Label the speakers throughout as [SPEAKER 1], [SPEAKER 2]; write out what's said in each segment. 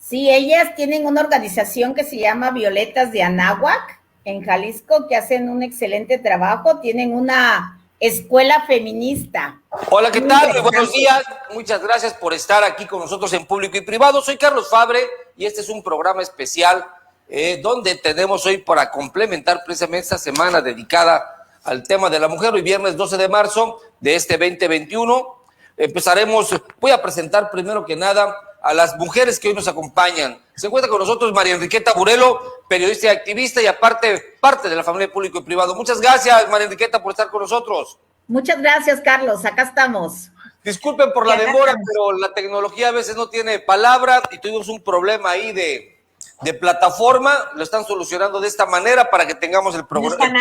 [SPEAKER 1] Sí, ellas tienen una organización que se llama Violetas de Anáhuac, en Jalisco, que hacen un excelente trabajo. Tienen una escuela feminista.
[SPEAKER 2] Hola, ¿qué
[SPEAKER 1] Muy
[SPEAKER 2] tal? Muy buenos
[SPEAKER 1] interesante.
[SPEAKER 2] días. Muchas gracias por estar aquí con nosotros en Público y Privado. Soy Carlos Fabre y este es un programa especial donde tenemos hoy para complementar precisamente esta semana dedicada al tema de la mujer. Hoy viernes 12 de marzo de este 2021. Voy a presentar primero que nada a las mujeres que hoy nos acompañan. Se encuentra con nosotros María Enriqueta Burelo, periodista y activista y aparte parte de la familia de Público y Privado. Muchas gracias, María Enriqueta, por estar con nosotros.
[SPEAKER 1] Muchas gracias, Carlos. Acá estamos.
[SPEAKER 2] Disculpen por la demora, pero la tecnología a veces no tiene palabra y tuvimos un problema ahí de plataforma. Lo están solucionando de esta manera para que tengamos el programa.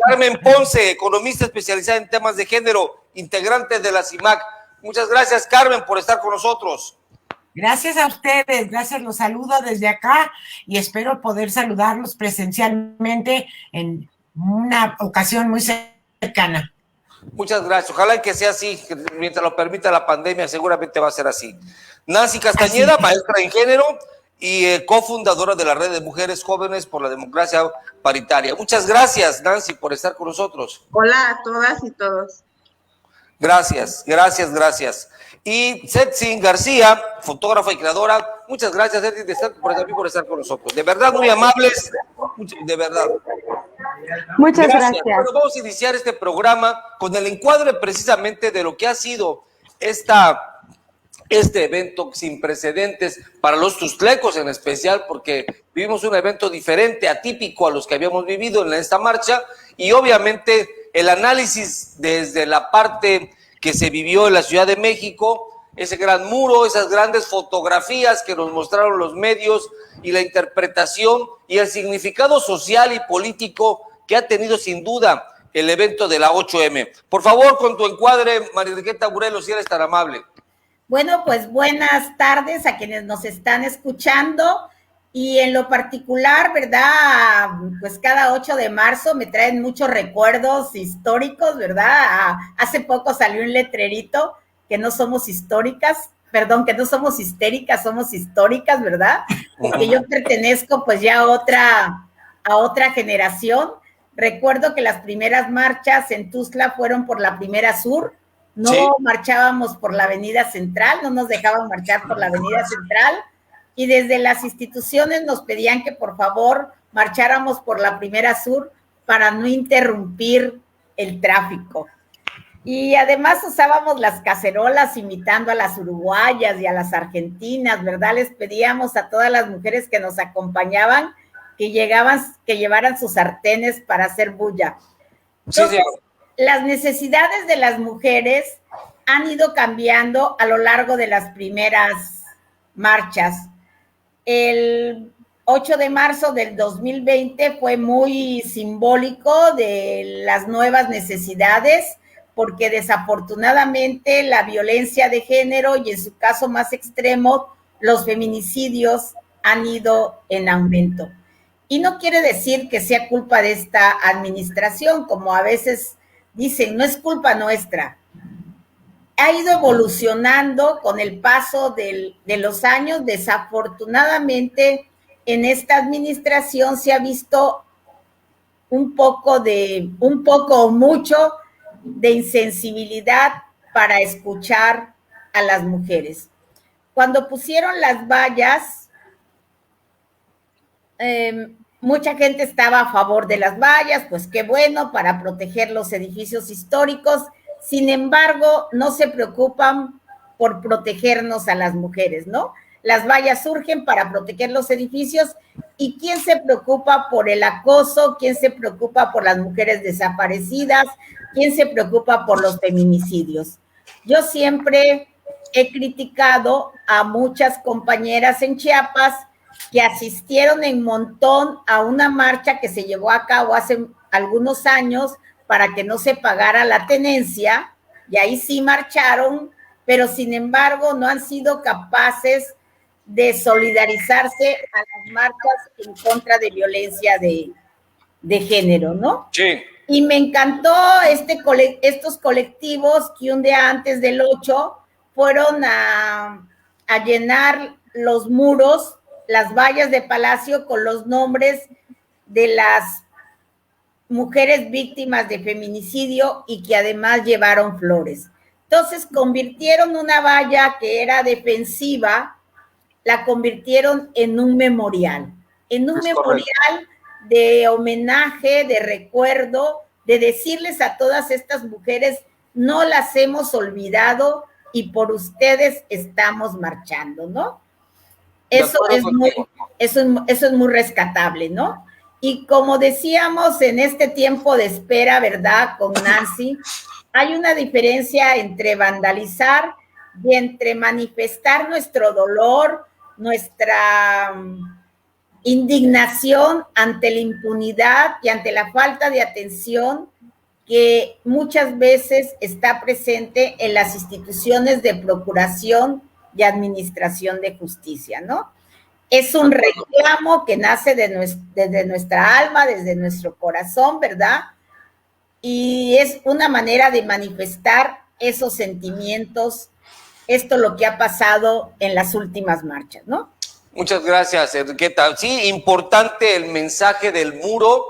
[SPEAKER 2] Carmen Ponce, economista especializada en temas de género, integrante de la CIMAC. Muchas gracias, Carmen, por estar con nosotros.
[SPEAKER 3] Gracias a ustedes, gracias, los saludo desde acá y espero poder saludarlos presencialmente en una ocasión muy cercana.
[SPEAKER 2] Muchas gracias, ojalá que sea así, que mientras lo permita la pandemia seguramente va a ser así. Nancy Castañeda, maestra en género y cofundadora de la Red de Mujeres Jóvenes por la Democracia Paritaria. Muchas gracias, Nancy, por estar con nosotros.
[SPEAKER 4] Hola a todas y todos.
[SPEAKER 2] Gracias. Y Setsin García, fotógrafa y creadora. Muchas gracias, Setsin, por estar con nosotros. De verdad, muy amables, de verdad.
[SPEAKER 4] Muchas gracias.
[SPEAKER 2] Bueno, vamos a iniciar este programa con el encuadre precisamente de lo que ha sido este evento sin precedentes para los tustlecos en especial, porque vivimos un evento diferente, atípico a los que habíamos vivido en esta marcha, y obviamente el análisis desde la parte que se vivió en la Ciudad de México, ese gran muro, esas grandes fotografías que nos mostraron los medios y la interpretación y el significado social y político que ha tenido sin duda el evento de la 8M. Por favor, con tu encuadre, María Enriqueta Burelo, si eres tan amable.
[SPEAKER 1] Bueno, pues buenas tardes a quienes nos están escuchando y en lo particular, ¿verdad? Pues cada 8 de marzo me traen muchos recuerdos históricos, ¿verdad? Hace poco salió un letrerito que no somos históricas, perdón, que no somos histéricas, somos históricas, ¿verdad? Porque yo pertenezco pues ya a otra generación. Recuerdo que las primeras marchas en Tuxtla fueron por la Primera Sur. No sí. Marchábamos por la Avenida Central, no nos dejaban marchar por la Avenida Central y desde las instituciones nos pedían que por favor marcháramos por la Primera Sur para no interrumpir el tráfico. Y además usábamos las cacerolas imitando a las uruguayas y a las argentinas, ¿verdad? Les pedíamos a todas las mujeres que nos acompañaban que llevaran sus sartenes para hacer bulla. Entonces, sí. Las necesidades de las mujeres han ido cambiando a lo largo de las primeras marchas. El 8 de marzo del 2020 fue muy simbólico de las nuevas necesidades, porque desafortunadamente la violencia de género y en su caso más extremo, los feminicidios han ido en aumento. Y no quiere decir que sea culpa de esta administración, como a veces dicen, no es culpa nuestra. Ha ido evolucionando con el paso de los años. Desafortunadamente, en esta administración se ha visto un poco o mucho de insensibilidad para escuchar a las mujeres. Cuando pusieron las vallas, mucha gente estaba a favor de las vallas, pues qué bueno, para proteger los edificios históricos. Sin embargo, no se preocupan por protegernos a las mujeres, ¿no? Las vallas surgen para proteger los edificios y ¿quién se preocupa por el acoso? ¿Quién se preocupa por las mujeres desaparecidas? ¿Quién se preocupa por los feminicidios? Yo siempre he criticado a muchas compañeras en Chiapas que asistieron en montón a una marcha que se llevó a cabo hace algunos años para que no se pagara la tenencia, y ahí sí marcharon, pero sin embargo no han sido capaces de solidarizarse a las marchas en contra de violencia de género, ¿no?
[SPEAKER 2] Sí.
[SPEAKER 1] Y me encantó estos colectivos que un día antes del 8 fueron a llenar los muros, las vallas de Palacio con los nombres de las mujeres víctimas de feminicidio y que además llevaron flores. Entonces convirtieron una valla que era defensiva, la convirtieron en un memorial de homenaje, de recuerdo, de decirles a todas estas mujeres, no las hemos olvidado y por ustedes estamos marchando, ¿no? Eso es muy rescatable, ¿no? Y como decíamos en este tiempo de espera, ¿verdad? Con Nancy, hay una diferencia entre vandalizar y entre manifestar nuestro dolor, nuestra indignación ante la impunidad y ante la falta de atención que muchas veces está presente en las instituciones de procuración y administración de justicia, ¿no? Es un reclamo que nace desde nuestra alma, desde nuestro corazón, ¿verdad? Y es una manera de manifestar esos sentimientos, esto lo que ha pasado en las últimas marchas, ¿no?
[SPEAKER 2] Muchas gracias, Enriqueta. Sí, importante el mensaje del muro,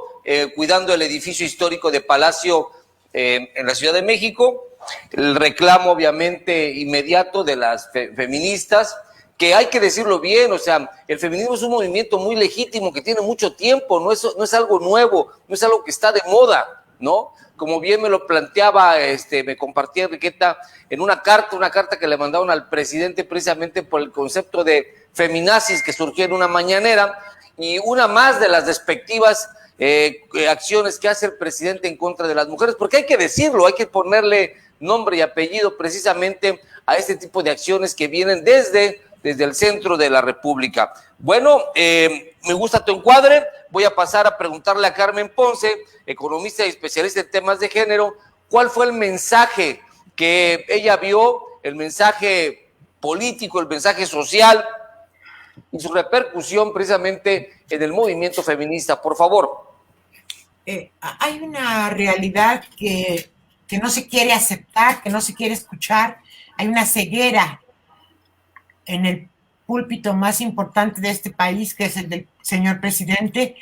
[SPEAKER 2] cuidando el edificio histórico de Palacio en la Ciudad de México, el reclamo obviamente inmediato de las feministas, que hay que decirlo bien, o sea, el feminismo es un movimiento muy legítimo que tiene mucho tiempo, no es algo nuevo, no es algo que está de moda, ¿no? Como bien me lo planteaba, me compartía Enriqueta en una carta que le mandaron al presidente precisamente por el concepto de feminazis que surgió en una mañanera, y una más de las despectivas acciones que hace el presidente en contra de las mujeres, porque hay que decirlo, hay que ponerle nombre y apellido precisamente a este tipo de acciones que vienen desde el centro de la República. Bueno, me gusta tu encuadre. Voy a pasar a preguntarle a Carmen Ponce, economista y especialista en temas de género, cuál fue el mensaje que ella vio, el mensaje político, el mensaje social y su repercusión precisamente en el movimiento feminista. Por favor.
[SPEAKER 3] Hay una realidad que no se quiere aceptar, que no se quiere escuchar. Hay una ceguera en el púlpito más importante de este país, que es el del señor presidente,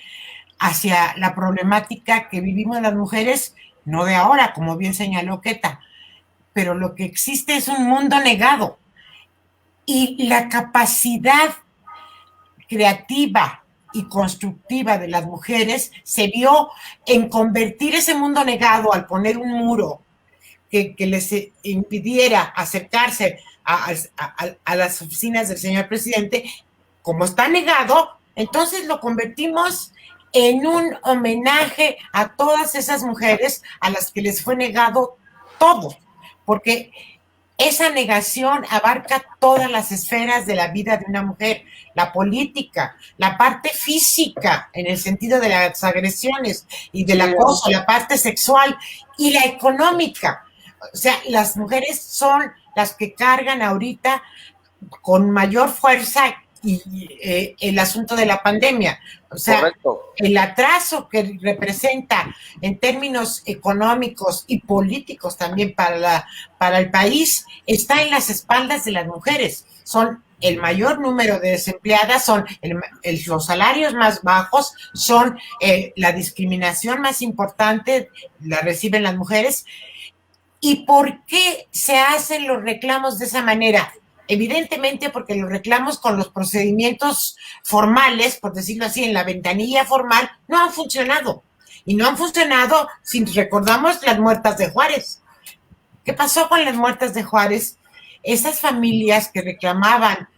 [SPEAKER 3] hacia la problemática que vivimos las mujeres, no de ahora, como bien señaló Queta, pero lo que existe es un mundo negado. Y la capacidad creativa y constructiva de las mujeres se vio en convertir ese mundo negado al poner un muro que les impidiera acercarse a las oficinas del señor presidente. Como está negado, entonces lo convertimos en un homenaje a todas esas mujeres a las que les fue negado todo, porque esa negación abarca todas las esferas de la vida de una mujer, la política, la parte física, en el sentido de las agresiones y del acoso, la parte sexual y la económica. O sea, las mujeres son las que cargan ahorita con mayor fuerza y el asunto de la pandemia. O sea, correcto, el atraso que representa en términos económicos y políticos también para el país está en las espaldas de las mujeres. Son el mayor número de desempleadas, son los salarios más bajos, son la discriminación más importante, la reciben las mujeres. ¿Y por qué se hacen los reclamos de esa manera? Evidentemente porque los reclamos con los procedimientos formales, por decirlo así, en la ventanilla formal, no han funcionado. Y no han funcionado si recordamos las muertas de Juárez. ¿Qué pasó con las muertas de Juárez? Esas familias que reclamaban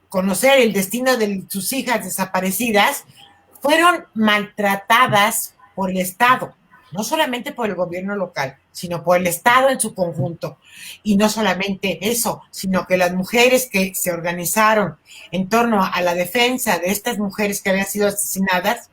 [SPEAKER 3] conocer el destino de sus hijas desaparecidas fueron maltratadas por el Estado. No solamente por el gobierno local, sino por el Estado en su conjunto. Y no solamente eso, sino que las mujeres que se organizaron en torno a la defensa de estas mujeres que habían sido asesinadas,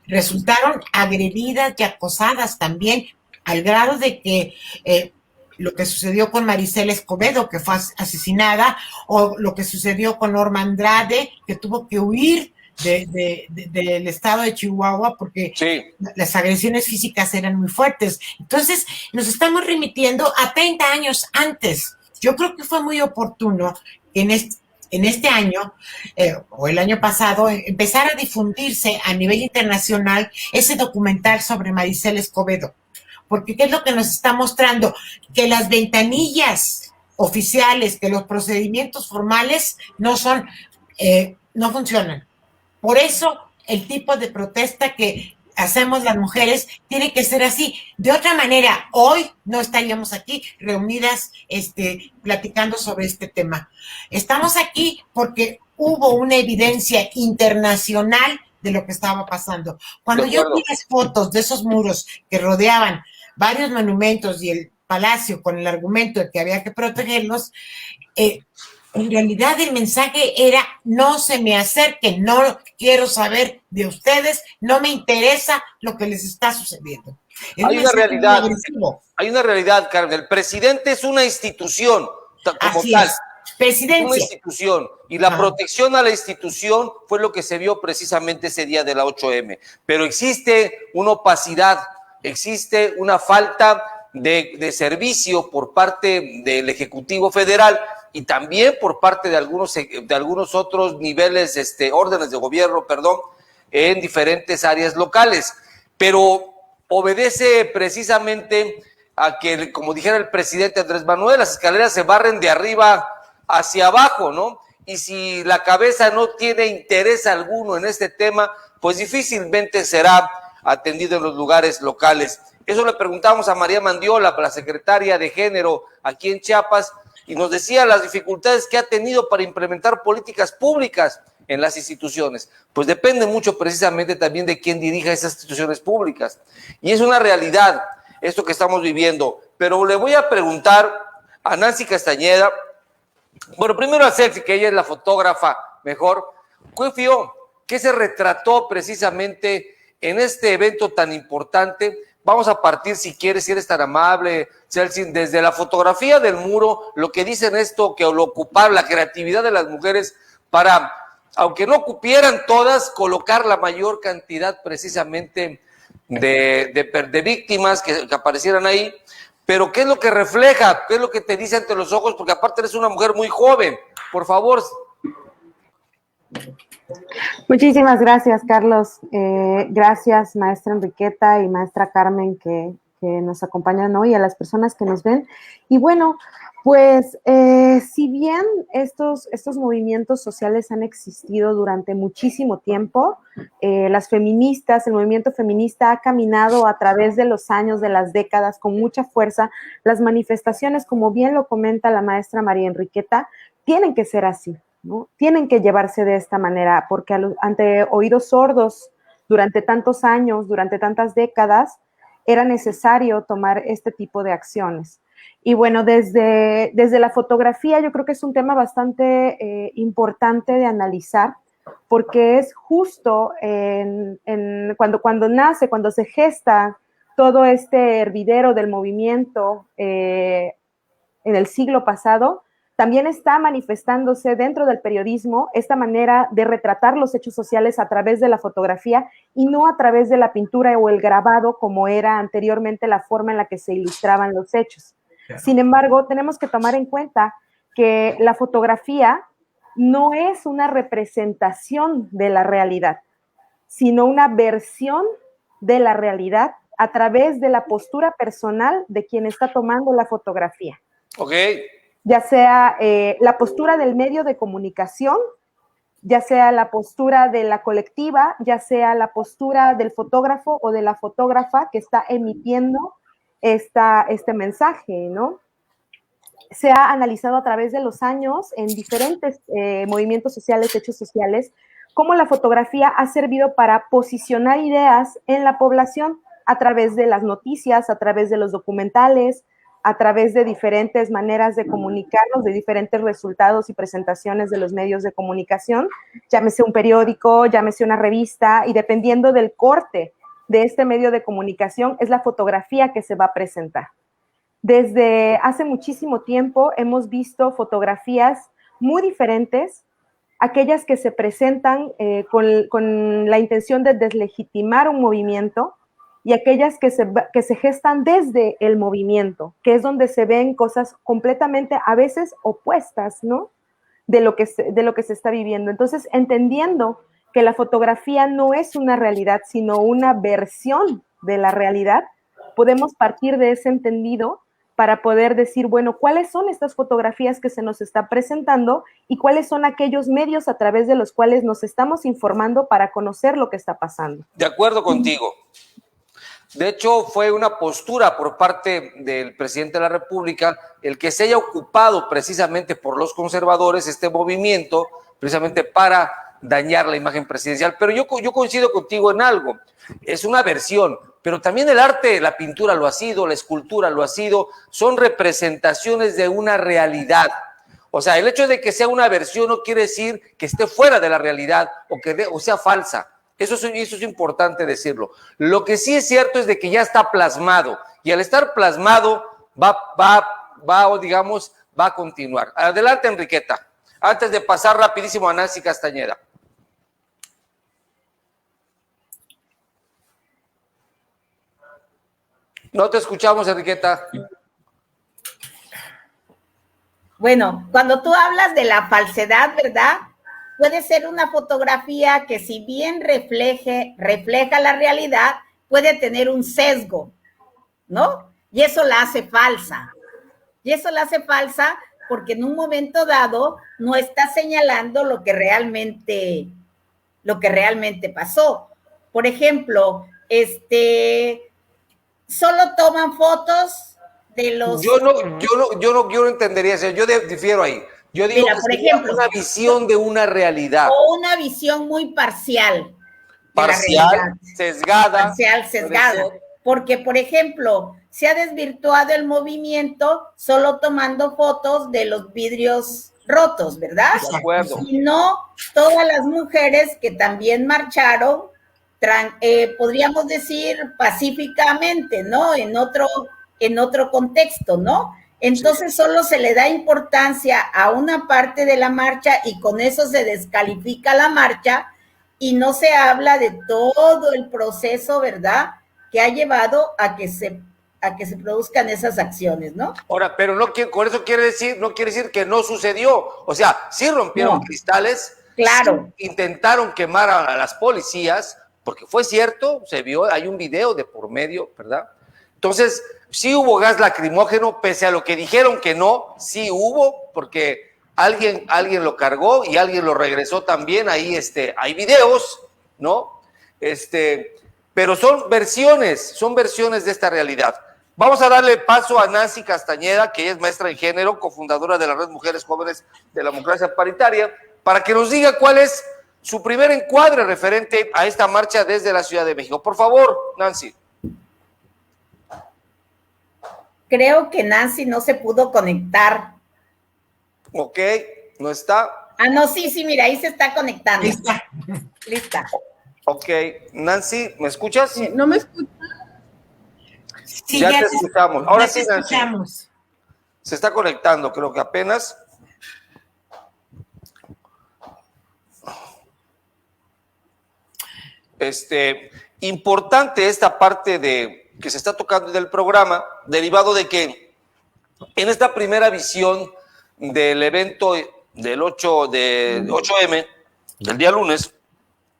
[SPEAKER 3] resultaron agredidas y acosadas también, al grado de que lo que sucedió con Marisela Escobedo, que fue asesinada, o lo que sucedió con Norma Andrade, que tuvo que huir del estado de Chihuahua porque las agresiones físicas eran muy fuertes. Entonces nos estamos remitiendo a 30 años antes. Yo creo que fue muy oportuno que en este año o el año pasado empezara a difundirse a nivel internacional ese documental sobre Maricela Escobedo. Porque ¿qué es lo que nos está mostrando? Que las ventanillas oficiales, que los procedimientos formales no funcionan. Por eso el tipo de protesta que hacemos las mujeres tiene que ser así. De otra manera, hoy no estaríamos aquí reunidas platicando sobre este tema. Estamos aquí porque hubo una evidencia internacional de lo que estaba pasando. Cuando yo vi las fotos de esos muros que rodeaban varios monumentos y el palacio con el argumento de que había que protegerlos, en realidad el mensaje era: no se me acerquen, no quiero saber de ustedes, no me interesa lo que les está sucediendo.
[SPEAKER 2] Hay una realidad, Carmen. El presidente es una institución como
[SPEAKER 3] Así
[SPEAKER 2] tal.
[SPEAKER 3] Es. Presidencia.
[SPEAKER 2] Una institución, y la protección a la institución fue lo que se vio precisamente ese día de la 8M. Pero existe una opacidad, existe una falta de servicio por parte del Ejecutivo Federal y también por parte de algunos otros niveles, órdenes de gobierno, en diferentes áreas locales. Pero obedece precisamente a que, como dijera el presidente Andrés Manuel, las escaleras se barren de arriba hacia abajo, ¿no? Y si la cabeza no tiene interés alguno en este tema, pues difícilmente será atendido en los lugares locales. Eso le preguntamos a María Mandiola, la secretaria de Género aquí en Chiapas, y nos decía las dificultades que ha tenido para implementar políticas públicas en las instituciones. Pues depende mucho precisamente también de quién dirija esas instituciones públicas. Y es una realidad esto que estamos viviendo. Pero le voy a preguntar a Nancy Castañeda, bueno, primero a Ceci, que ella es la fotógrafa mejor. ¿Qué se retrató precisamente en este evento tan importante? Vamos a partir, si quieres, si eres tan amable, Chelsea, desde la fotografía del muro, lo que dicen esto, que lo ocuparon, la creatividad de las mujeres para, aunque no cupieran todas, colocar la mayor cantidad precisamente de víctimas que aparecieran ahí. Pero ¿qué es lo que refleja? ¿Qué es lo que te dice ante los ojos? Porque aparte eres una mujer muy joven. Por favor.
[SPEAKER 4] Muchísimas gracias, Carlos. Gracias, maestra Enriqueta y maestra Carmen, que nos acompañan hoy, a las personas que nos ven. Y bueno, pues si bien estos movimientos sociales han existido durante muchísimo tiempo, las feministas, el movimiento feminista ha caminado a través de los años, de las décadas, con mucha fuerza. Las manifestaciones, como bien lo comenta la maestra María Enriqueta, tienen que ser así, ¿no? Tienen que llevarse de esta manera, porque ante oídos sordos durante tantos años, durante tantas décadas, era necesario tomar este tipo de acciones. Y bueno, desde la fotografía yo creo que es un tema bastante importante de analizar, porque es justo cuando se gesta todo este hervidero del movimiento en el siglo pasado, también está manifestándose dentro del periodismo esta manera de retratar los hechos sociales a través de la fotografía y no a través de la pintura o el grabado, como era anteriormente la forma en la que se ilustraban los hechos. Sin embargo, tenemos que tomar en cuenta que la fotografía no es una representación de la realidad, sino una versión de la realidad a través de la postura personal de quien está tomando la fotografía.
[SPEAKER 2] Ok.
[SPEAKER 4] Ya sea la postura del medio de comunicación, ya sea la postura de la colectiva, ya sea la postura del fotógrafo o de la fotógrafa que está emitiendo este mensaje, ¿no? Se ha analizado a través de los años en diferentes movimientos sociales, hechos sociales, cómo la fotografía ha servido para posicionar ideas en la población a través de las noticias, a través de los documentales, a través de diferentes maneras de comunicarnos, de diferentes resultados y presentaciones de los medios de comunicación, llámese un periódico, llámese una revista, y dependiendo del corte de este medio de comunicación, es la fotografía que se va a presentar. Desde hace muchísimo tiempo hemos visto fotografías muy diferentes, aquellas que se presentan con la intención de deslegitimar un movimiento, y aquellas que se gestan desde el movimiento, que es donde se ven cosas completamente a veces opuestas, ¿no? de lo que se está viviendo. Entonces, entendiendo que la fotografía no es una realidad, sino una versión de la realidad, podemos partir de ese entendido para poder decir, bueno, ¿cuáles son estas fotografías que se nos está presentando y cuáles son aquellos medios a través de los cuales nos estamos informando para conocer lo que está pasando?
[SPEAKER 2] De acuerdo contigo. De hecho, fue una postura por parte del presidente de la República el que se haya ocupado precisamente por los conservadores este movimiento, precisamente para dañar la imagen presidencial. Pero yo coincido contigo en algo. Es una versión, pero también el arte, la pintura lo ha sido, la escultura lo ha sido, son representaciones de una realidad. O sea, el hecho de que sea una versión no quiere decir que esté fuera de la realidad o sea falsa. Eso es importante decirlo. Lo que sí es cierto es de que ya está plasmado, y al estar plasmado va a continuar. Adelante, Enriqueta, antes de pasar rapidísimo a Nancy Castañeda. No te escuchamos, Enriqueta.
[SPEAKER 1] Bueno, cuando tú hablas de la falsedad, ¿verdad? Puede ser una fotografía que, si bien refleja la realidad, puede tener un sesgo, ¿no? Y eso la hace falsa. Y eso la hace falsa porque en un momento dado no está señalando lo que realmente pasó. Por ejemplo, solo toman fotos de los...
[SPEAKER 2] Yo no entendería eso, yo difiero ahí. Yo digo,
[SPEAKER 1] mira,
[SPEAKER 2] que
[SPEAKER 1] por
[SPEAKER 2] sería
[SPEAKER 1] ejemplo,
[SPEAKER 2] una visión de una realidad.
[SPEAKER 1] O una visión muy parcial.
[SPEAKER 2] Sesgada.
[SPEAKER 1] Porque, por ejemplo, se ha desvirtuado el movimiento solo tomando fotos de los vidrios rotos, ¿verdad?
[SPEAKER 2] De acuerdo.
[SPEAKER 1] Y no todas las mujeres que también marcharon, podríamos decir pacíficamente, ¿no? En otro contexto, ¿no? Entonces solo se le da importancia a una parte de la marcha y con eso se descalifica la marcha y no se habla de todo el proceso, ¿verdad?, que ha llevado a que se produzcan esas acciones, ¿no?
[SPEAKER 2] Ahora, pero con eso no quiere decir que no sucedió. O sea, sí rompieron cristales,
[SPEAKER 1] claro,
[SPEAKER 2] sí intentaron quemar a las policías, porque fue cierto, se vio, hay un video de por medio, ¿verdad? Entonces, sí hubo gas lacrimógeno, pese a lo que dijeron que no, sí hubo, porque alguien lo cargó y alguien lo regresó también. Ahí hay videos, ¿no? Pero son versiones de esta realidad. Vamos a darle paso a Nancy Castañeda, que ella es maestra en género, cofundadora de la Red Mujeres Jóvenes de la Democracia Paritaria, para que nos diga cuál es su primer encuadre referente a esta marcha desde la Ciudad de México. Por favor, Nancy.
[SPEAKER 1] Creo que Nancy no se pudo conectar.
[SPEAKER 2] Ok, ¿no está?
[SPEAKER 1] Ah, no, sí, mira, ahí se está conectando. Lista.
[SPEAKER 2] Ok, Nancy, ¿me escuchas?
[SPEAKER 5] ¿No me escuchas?
[SPEAKER 3] Sí,
[SPEAKER 2] ya te escuchamos. Ahora sí, Nancy.
[SPEAKER 3] Escuchamos.
[SPEAKER 2] Se está conectando, creo que apenas. Importante esta parte que se está tocando del programa, derivado de que en esta primera visión del evento del 8M, del día lunes,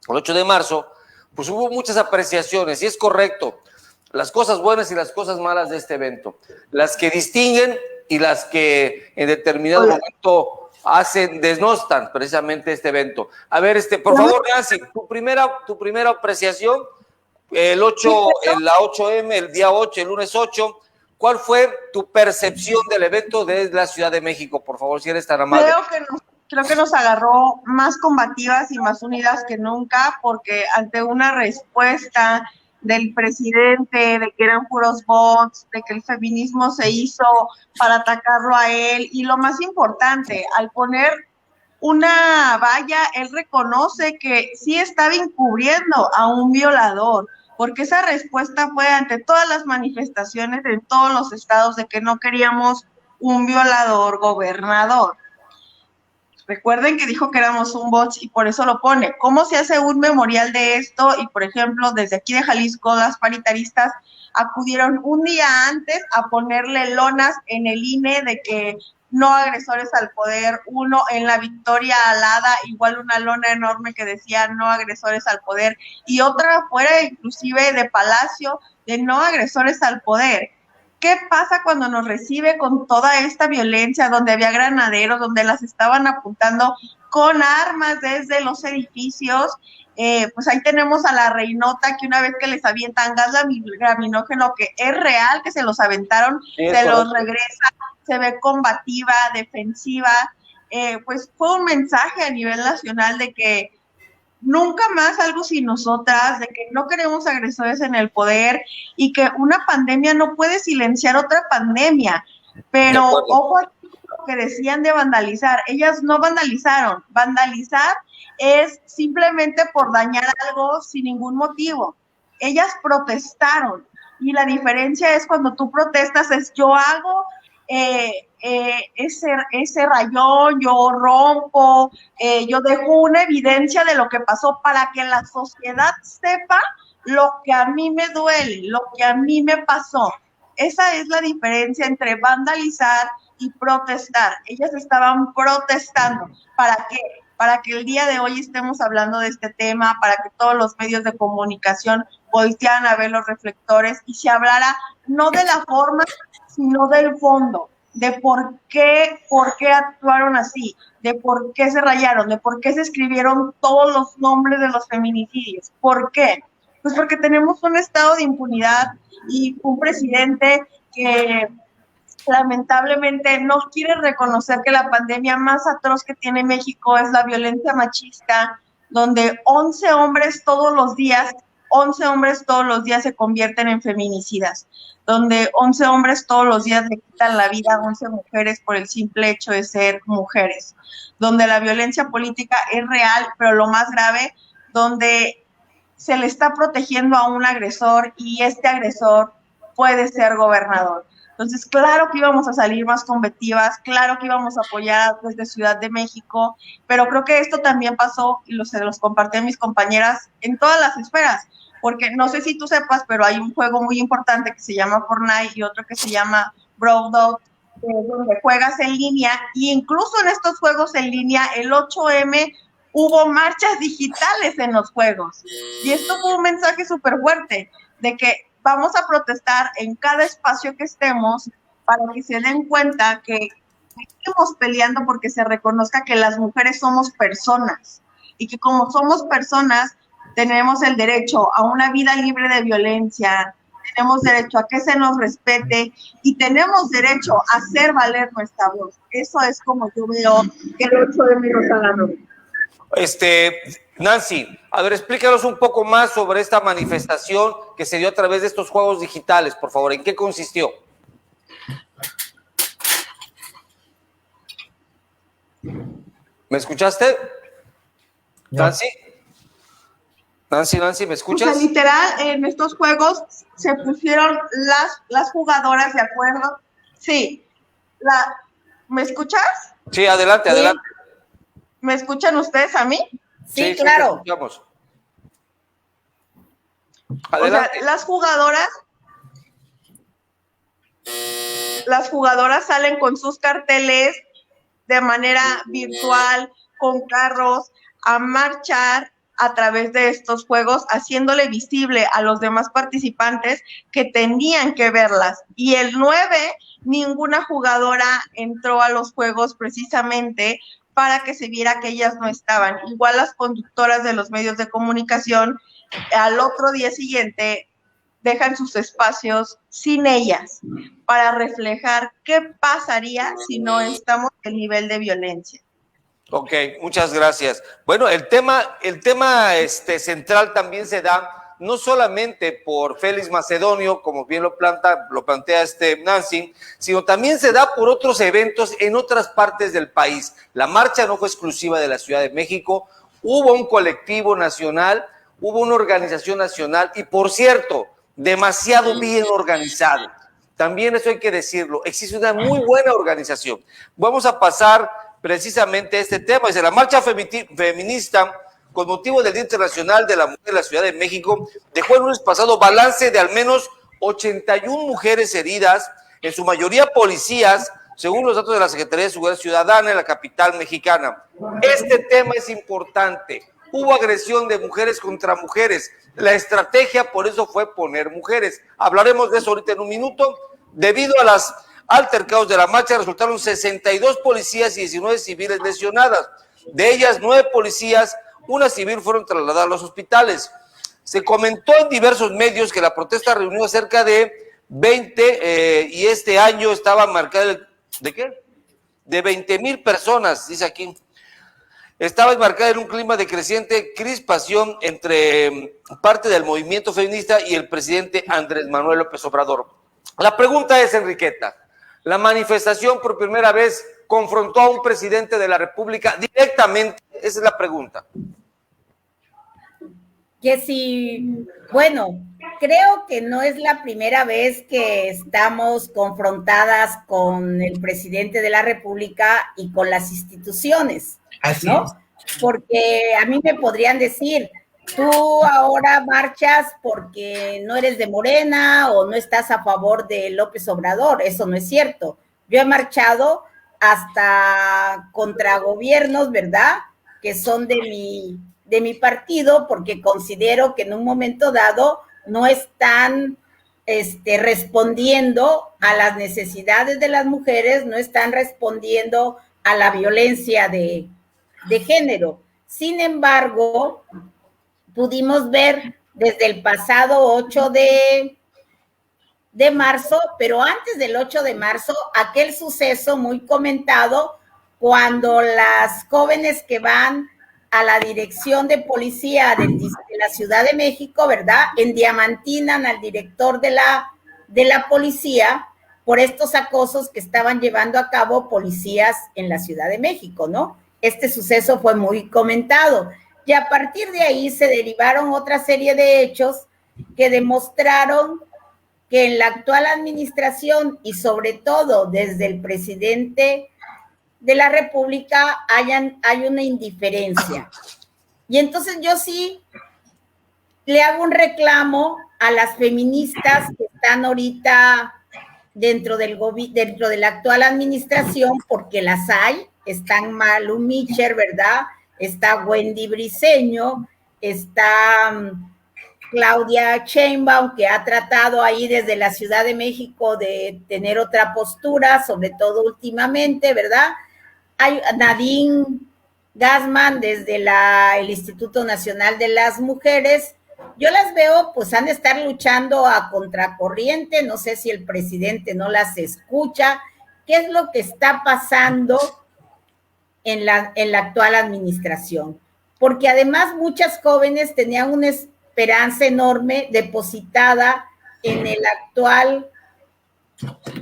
[SPEAKER 2] el 8 de marzo, pues hubo muchas apreciaciones, y es correcto, las cosas buenas y las cosas malas de este evento, las que distinguen y las que en determinado momento desnostan precisamente este evento. A ver, por favor, Nancy, tu primera apreciación, la 8M, el día 8, el lunes 8, ¿cuál fue tu percepción del evento desde la Ciudad de México? Por favor, si eres tan amable.
[SPEAKER 5] Creo que nos agarró más combativas y más unidas que nunca, porque ante una respuesta del presidente de que eran puros bots, de que el feminismo se hizo para atacarlo a él, y lo más importante, al poner una valla, él reconoce que sí estaba encubriendo a un violador, porque esa respuesta fue ante todas las manifestaciones en todos los estados de que no queríamos un violador gobernador. Recuerden que dijo que éramos un bot y por eso lo pone. ¿Cómo se hace un memorial de esto? Y, por ejemplo, desde aquí de Jalisco, las paritaristas acudieron un día antes a ponerle lonas en el INE de que no agresores al poder, uno en la Victoria Alada, igual una lona enorme que decía no agresores al poder, y otra afuera inclusive de Palacio, de no agresores al poder. ¿Qué pasa cuando nos recibe con toda esta violencia, donde había granaderos, donde las estaban apuntando con armas desde los edificios? Pues ahí tenemos a la Reinota, que una vez que les avientan gas laminógeno, que es real, que se los aventaron, sí, se los regresa, se ve combativa, defensiva. Pues fue un mensaje a nivel nacional de que nunca más algo sin nosotras, de que no queremos agresores en el poder y que una pandemia no puede silenciar otra pandemia. Pero ojo a lo que decían de vandalizar, ellas no vandalizaron, vandalizar es simplemente por dañar algo sin ningún motivo. Ellas protestaron, y la diferencia es cuando tú protestas es yo hago ese rayón, yo rompo, yo dejo una evidencia de lo que pasó para que la sociedad sepa lo que a mí me duele, lo que a mí me pasó. Esa es la diferencia entre vandalizar y protestar. Ellas estaban protestando. ¿Para qué? Para que el día de hoy estemos hablando de este tema, para que todos los medios de comunicación voltearan a ver los reflectores y se hablara no de la forma, sino del fondo, de por qué actuaron así, de por qué se rayaron, de por qué se escribieron todos los nombres de los feminicidios. ¿Por qué? Pues porque tenemos un estado de impunidad y un presidente que lamentablemente no quiere reconocer que la pandemia más atroz que tiene México es la violencia machista, donde 11 hombres todos los días se convierten en feminicidas, donde 11 hombres todos los días le quitan la vida a 11 mujeres por el simple hecho de ser mujeres, donde la violencia política es real, pero lo más grave, donde se le está protegiendo a un agresor y este agresor puede ser gobernador. Entonces, claro que íbamos a salir más combativas, claro que íbamos a apoyar desde Ciudad de México, pero creo que esto también pasó, y se los compartí a mis compañeras, en todas las esferas, porque no sé si tú sepas, pero hay un juego muy importante que se llama Fortnite y otro que se llama Brawl Dog, donde juegas en línea, y incluso en estos juegos en línea, el 8M, hubo marchas digitales en los juegos, y esto fue un mensaje súper fuerte, de que vamos a protestar en cada espacio que estemos para que se den cuenta que estamos peleando porque se reconozca que las mujeres somos personas y que como somos personas tenemos el derecho a una vida libre de violencia, tenemos derecho a que se nos respete y tenemos derecho a hacer valer nuestra voz. Eso es como yo veo que el 8M nos agarró.
[SPEAKER 2] Nancy, a ver, explícanos un poco más sobre esta manifestación que se dio a través de estos juegos digitales, por favor. ¿En qué consistió? ¿Me escuchaste? No. Nancy, ¿me escuchas?
[SPEAKER 5] O sea, literal, en estos juegos se pusieron las jugadoras de acuerdo. Sí. ¿Me escuchas?
[SPEAKER 2] Sí, adelante, adelante.
[SPEAKER 5] ¿Me escuchan ustedes a mí?
[SPEAKER 1] Sí, claro.
[SPEAKER 5] O sea, las jugadoras salen con sus carteles de manera virtual, con carros, a marchar a través de estos juegos, haciéndole visible a los demás participantes que tenían que verlas. Y el 9, ninguna jugadora entró a los juegos precisamente para que se viera que ellas no estaban. Igual las conductoras de los medios de comunicación, al otro día siguiente, dejan sus espacios sin ellas, para reflejar qué pasaría si no estamos en el nivel de violencia.
[SPEAKER 2] Ok, muchas gracias. Bueno, el tema central también se da no solamente por Félix Macedonio, como bien lo plantea Nancy, sino también se da por otros eventos en otras partes del país. La marcha no fue exclusiva de la Ciudad de México, hubo un colectivo nacional, hubo una organización nacional y, por cierto, demasiado bien organizado. También eso hay que decirlo, existe una muy buena organización. Vamos a pasar precisamente a este tema. Dice, la marcha feminista con motivo del Día Internacional de la Mujer de la Ciudad de México dejó el lunes pasado balance de al menos 81 mujeres heridas, en su mayoría policías, según los datos de la Secretaría de Seguridad Ciudadana en la capital mexicana. Este tema es importante. Hubo agresión de mujeres contra mujeres. La estrategia por eso fue poner mujeres. Hablaremos de eso ahorita en un minuto. Debido a las altercados de la marcha, resultaron 62 policías y 19 civiles lesionadas. De ellas, 9 policías, una civil fueron trasladadas a los hospitales. Se comentó en diversos medios que la protesta reunió a cerca de 20 y este año estaba marcada, ¿de qué? De 20,000 personas, dice aquí. Estaba enmarcada en un clima de creciente crispación entre parte del movimiento feminista y el presidente Andrés Manuel López Obrador. La pregunta es, Enriqueta, ¿la manifestación por primera vez confrontó a un presidente de la República directamente? Esa es la pregunta.
[SPEAKER 1] Que sí, bueno, creo que no es la primera vez que estamos confrontadas con el presidente de la República y con las instituciones, ¿no? Porque a mí me podrían decir, tú ahora marchas porque no eres de Morena o no estás a favor de López Obrador. Eso no es cierto. Yo he marchado hasta contra gobiernos, ¿verdad?, que son de mi partido, porque considero que en un momento dado no están respondiendo a las necesidades de las mujeres, no están respondiendo a la violencia de género. Sin embargo, pudimos ver desde el pasado 8 de marzo, pero antes del 8 de marzo, aquel suceso muy comentado cuando las jóvenes que van a la dirección de policía de la Ciudad de México, ¿verdad?, endiamantinan al director de la policía por estos acosos que estaban llevando a cabo policías en la Ciudad de México, ¿no? Este suceso fue muy comentado y a partir de ahí se derivaron otra serie de hechos que demostraron que en la actual administración y sobre todo desde el presidente de la República hay una indiferencia. Y entonces yo sí le hago un reclamo a las feministas que están ahorita dentro de la actual administración, porque las hay. Están Malu Micher, ¿verdad? Está Wendy Briceño, está Claudia Sheinbaum, que ha tratado ahí desde la Ciudad de México de tener otra postura, sobre todo últimamente, ¿verdad? Hay Nadine Gassman desde el Instituto Nacional de las Mujeres. Yo las veo, pues han de estar luchando a contracorriente, no sé si el presidente no las escucha. ¿Qué es lo que está pasando en la actual administración? Porque además muchas jóvenes tenían una esperanza enorme depositada en el actual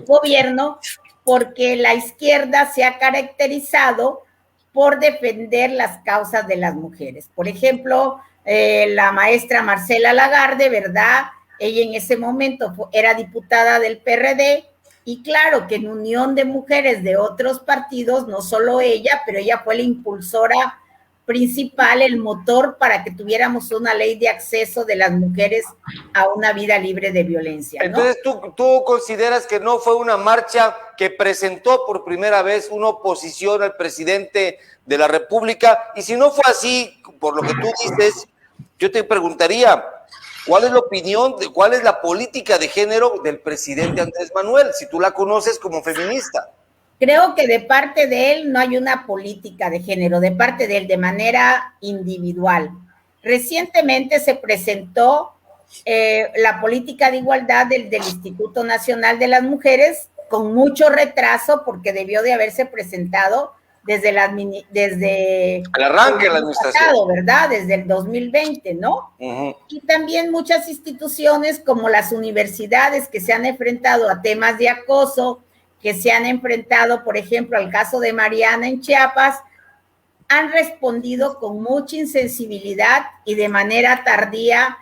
[SPEAKER 1] gobierno, porque la izquierda se ha caracterizado por defender las causas de las mujeres. Por ejemplo, la maestra Marcela Lagarde, ¿verdad? Ella en ese momento era diputada del PRD, y claro que en unión de mujeres de otros partidos, no solo ella, pero ella fue la impulsora principal, el motor para que tuviéramos una ley de acceso de las mujeres a una vida libre de violencia, ¿no?
[SPEAKER 2] Entonces, ¿tú consideras que no fue una marcha que presentó por primera vez una oposición al presidente de la República? Y si no fue así, por lo que tú dices, yo te preguntaría, ¿cuál es la opinión, cuál es la política de género del presidente Andrés Manuel, si tú la conoces como feminista?
[SPEAKER 1] Creo que de parte de él no hay una política de género, de parte de él, de manera individual. Recientemente se presentó la política de igualdad del Instituto Nacional de las Mujeres, con mucho retraso, porque debió de haberse presentado desde el
[SPEAKER 2] arranque de la administración,
[SPEAKER 1] ¿verdad? Desde el 2020, ¿no? Uh-huh. Y también muchas instituciones como las universidades que se han enfrentado a temas de acoso, que se han enfrentado, por ejemplo, al caso de Mariana en Chiapas, han respondido con mucha insensibilidad y de manera tardía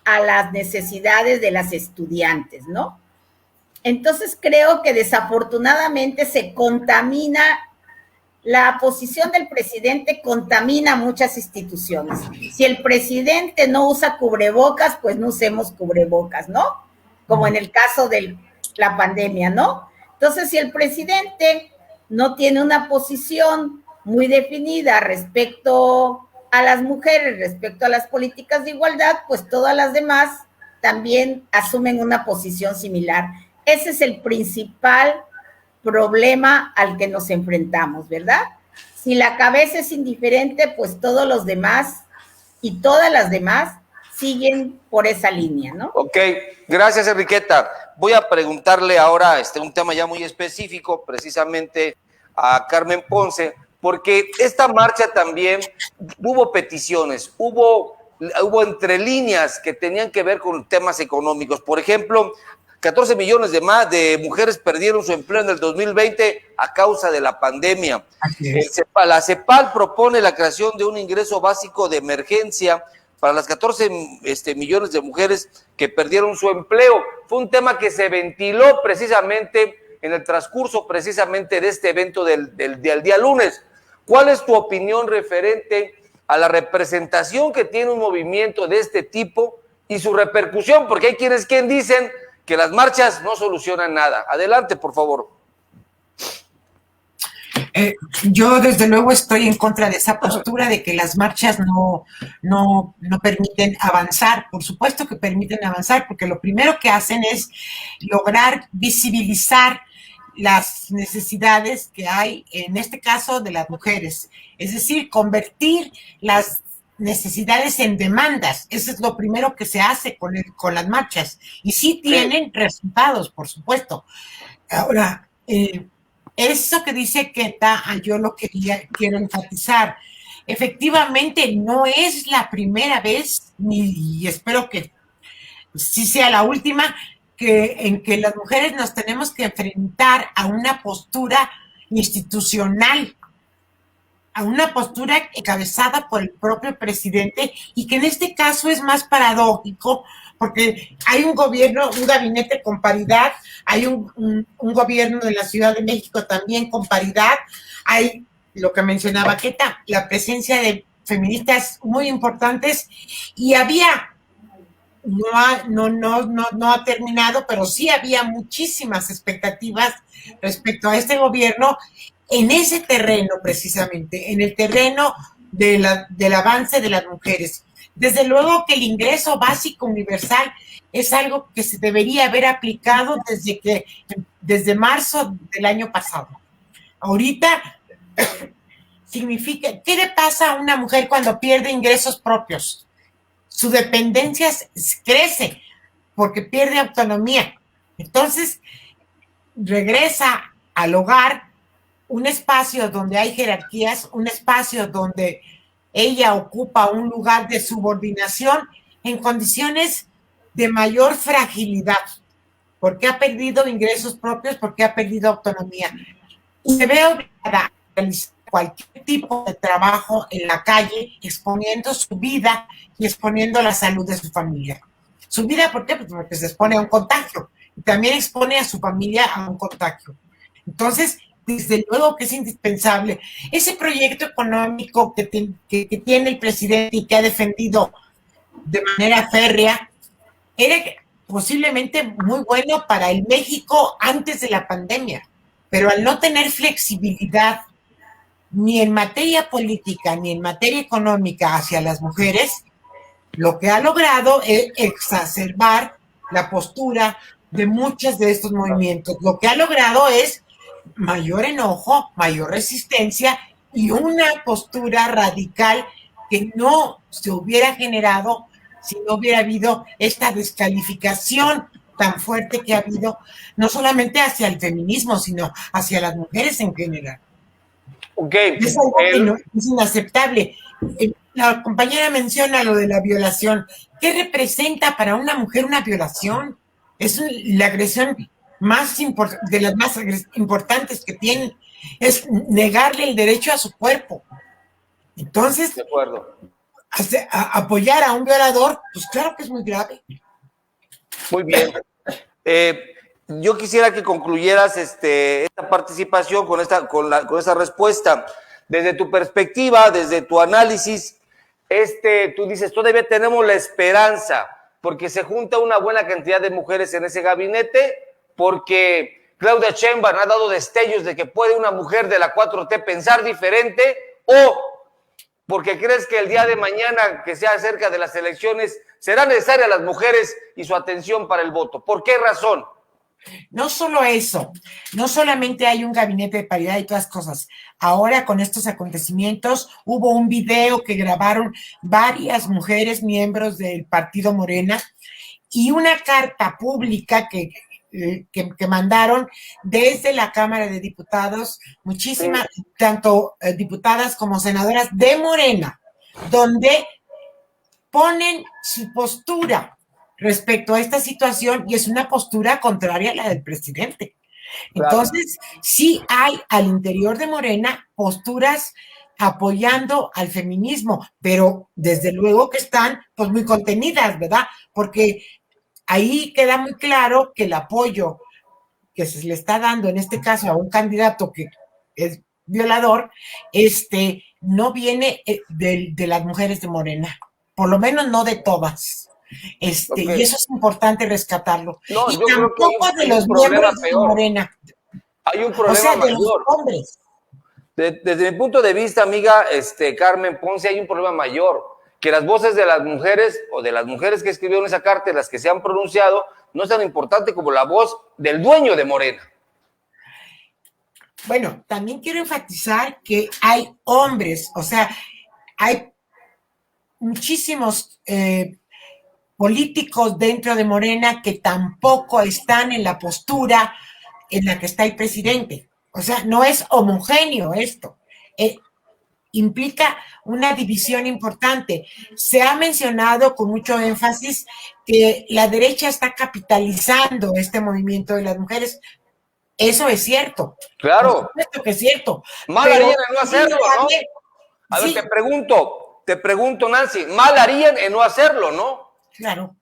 [SPEAKER 1] a las necesidades de las estudiantes, ¿no? Entonces creo que desafortunadamente se contamina, la posición del presidente contamina muchas instituciones. Si el presidente no usa cubrebocas, pues no usemos cubrebocas, ¿no? Como en el caso de la pandemia, ¿no? Entonces, si el presidente no tiene una posición muy definida respecto a las mujeres, respecto a las políticas de igualdad, pues todas las demás también asumen una posición similar. Ese es el principal problema al que nos enfrentamos, ¿verdad? Si la cabeza es indiferente, pues todos los demás y todas las demás siguen por esa línea, ¿no?
[SPEAKER 2] Ok, gracias, Enriqueta. Voy a preguntarle ahora un tema ya muy específico, precisamente a Carmen Ponce, porque esta marcha también hubo peticiones, hubo entre líneas que tenían que ver con temas económicos. Por ejemplo, 14 millones de mujeres perdieron su empleo en el 2020 a causa de la pandemia. La CEPAL propone la creación de un ingreso básico de emergencia para las 14 millones de mujeres que perdieron su empleo. Fue un tema que se ventiló precisamente en el transcurso precisamente de este evento del día lunes. ¿Cuál es tu opinión referente a la representación que tiene un movimiento de este tipo y su repercusión? Porque hay quienes dicen que las marchas no solucionan nada. Adelante, por favor.
[SPEAKER 3] Yo desde luego estoy en contra de esa postura de que las marchas no permiten avanzar. Por supuesto que permiten avanzar, porque lo primero que hacen es lograr visibilizar las necesidades que hay, en este caso de las mujeres, es decir, convertir las necesidades en demandas. Eso es lo primero que se hace con las marchas, y sí tienen resultados, por supuesto. Ahora, eso que dice Keta, yo lo que quiero enfatizar. Efectivamente, no es la primera vez, y espero que sí sea la última, en que las mujeres nos tenemos que enfrentar a una postura institucional, a una postura encabezada por el propio presidente, y que en este caso es más paradójico, porque hay un gabinete con paridad, hay un gobierno de la Ciudad de México también con paridad, hay lo que mencionaba Keta, la presencia de feministas muy importantes, y había, no ha terminado, pero sí había muchísimas expectativas respecto a este gobierno en ese terreno, precisamente, en el terreno del avance de las mujeres. Desde luego que el ingreso básico universal es algo que se debería haber aplicado desde marzo del año pasado. Ahorita significa, ¿qué le pasa a una mujer cuando pierde ingresos propios? Su dependencia crece porque pierde autonomía. Entonces, regresa al hogar, un espacio donde hay jerarquías, un espacio donde ella ocupa un lugar de subordinación en condiciones de mayor fragilidad, porque ha perdido ingresos propios, porque ha perdido autonomía. Y se ve obligada a realizar cualquier tipo de trabajo en la calle, exponiendo su vida y exponiendo la salud de su familia. Su vida, ¿por qué? Pues porque se expone a un contagio, y también expone a su familia a un contagio. Entonces, desde luego que es indispensable ese proyecto económico que tiene el presidente y que ha defendido de manera férrea. Era posiblemente muy bueno para el México antes de la pandemia, pero al no tener flexibilidad ni en materia política ni en materia económica hacia las mujeres, lo que ha logrado es exacerbar la postura de muchos de estos movimientos. Lo que ha logrado es mayor enojo, mayor resistencia y una postura radical que no se hubiera generado si no hubiera habido esta descalificación tan fuerte que ha habido, no solamente hacia el feminismo, sino hacia las mujeres en general.
[SPEAKER 2] Okay.
[SPEAKER 3] Es algo que no, es inaceptable. La compañera menciona lo de la violación. ¿Qué representa para una mujer una violación? Es la agresión de las más importantes que tienen, es negarle el derecho a su cuerpo. Entonces,
[SPEAKER 2] de acuerdo.
[SPEAKER 3] Apoyar a un violador, pues claro que es muy grave.
[SPEAKER 2] Muy bien. Yo quisiera que concluyeras esta participación con esa respuesta. Desde tu perspectiva, desde tu análisis, tú dices, todavía tenemos la esperanza, porque se junta una buena cantidad de mujeres en ese gabinete, porque Claudia Sheinbaum ha dado destellos de que puede una mujer de la 4T pensar diferente, o porque crees que el día de mañana, que sea cerca de las elecciones, será necesaria las mujeres y su atención para el voto? ¿Por qué razón?
[SPEAKER 3] No solo eso, no solamente hay un gabinete de paridad y todas cosas. Ahora con estos acontecimientos hubo un video que grabaron varias mujeres miembros del partido Morena y una carta pública que mandaron desde la Cámara de Diputados, muchísimas, tanto diputadas como senadoras de Morena, donde ponen su postura respecto a esta situación, y es una postura contraria a la del presidente. Entonces, sí hay al interior de Morena posturas apoyando al feminismo, pero desde luego que están pues muy contenidas, ¿verdad? Porque ahí queda muy claro que el apoyo que se le está dando en este caso a un candidato que es violador, no viene de las mujeres de Morena, por lo menos no de todas. Y eso es importante rescatarlo.
[SPEAKER 2] No,
[SPEAKER 3] y
[SPEAKER 2] yo creo que
[SPEAKER 3] tampoco de los miembros de Morena.
[SPEAKER 2] Hay un problema
[SPEAKER 3] de
[SPEAKER 2] mayor.
[SPEAKER 3] Los hombres.
[SPEAKER 2] Desde mi punto de vista, amiga Carmen Ponce, hay un problema mayor, que las voces de las mujeres o de las mujeres que escribieron esa carta, las que se han pronunciado, no es tan importante como la voz del dueño de Morena.
[SPEAKER 3] Bueno, también quiero enfatizar que hay hombres, o sea, hay muchísimos políticos dentro de Morena que tampoco están en la postura en la que está el presidente. O sea, no es homogéneo esto. Implica una división importante. Se ha mencionado con mucho énfasis que la derecha está capitalizando este movimiento de las mujeres. Eso es cierto.
[SPEAKER 2] Claro.
[SPEAKER 3] Por supuesto que es cierto.
[SPEAKER 2] Mal harían en no hacerlo, ¿no? A ver, te pregunto, Nancy, mal harían en no hacerlo, ¿no?
[SPEAKER 3] Claro.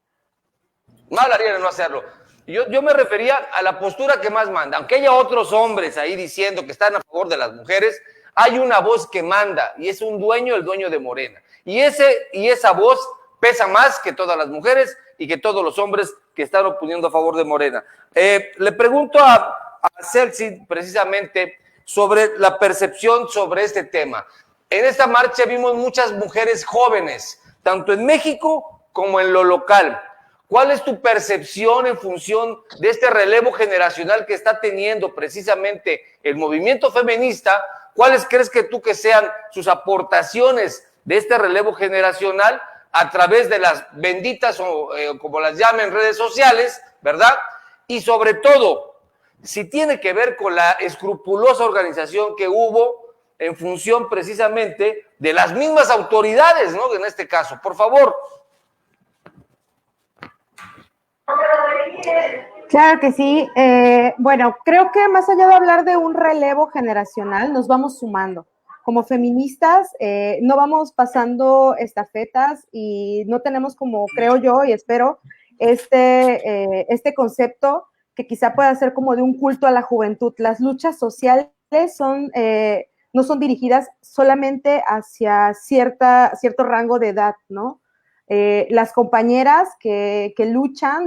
[SPEAKER 2] Mal harían en no hacerlo. Yo me refería a la postura que más manda. Aunque haya otros hombres ahí diciendo que están a favor de las mujeres, hay una voz que manda, y es un dueño, el dueño de Morena. Y esa voz pesa más que todas las mujeres y que todos los hombres que están oponiendo a favor de Morena. Le pregunto a Celsi precisamente sobre la percepción sobre este tema. En esta marcha vimos muchas mujeres jóvenes, tanto en México como en lo local. ¿Cuál es tu percepción en función de este relevo generacional que está teniendo precisamente el movimiento feminista? ¿Cuáles crees que sean sus aportaciones de este relevo generacional a través de las benditas, o como las llamen, redes sociales, ¿verdad? Y sobre todo, si tiene que ver con la escrupulosa organización que hubo en función precisamente de las mismas autoridades, ¿no? En este caso, por favor.
[SPEAKER 4] Claro que sí. Bueno, creo que más allá de hablar de un relevo generacional, nos vamos sumando. Como feministas, no vamos pasando estafetas y no tenemos, como creo yo y espero, este concepto que quizá pueda ser como de un culto a la juventud. Las luchas sociales no son dirigidas solamente hacia cierto rango de edad, ¿no? Las compañeras que luchan,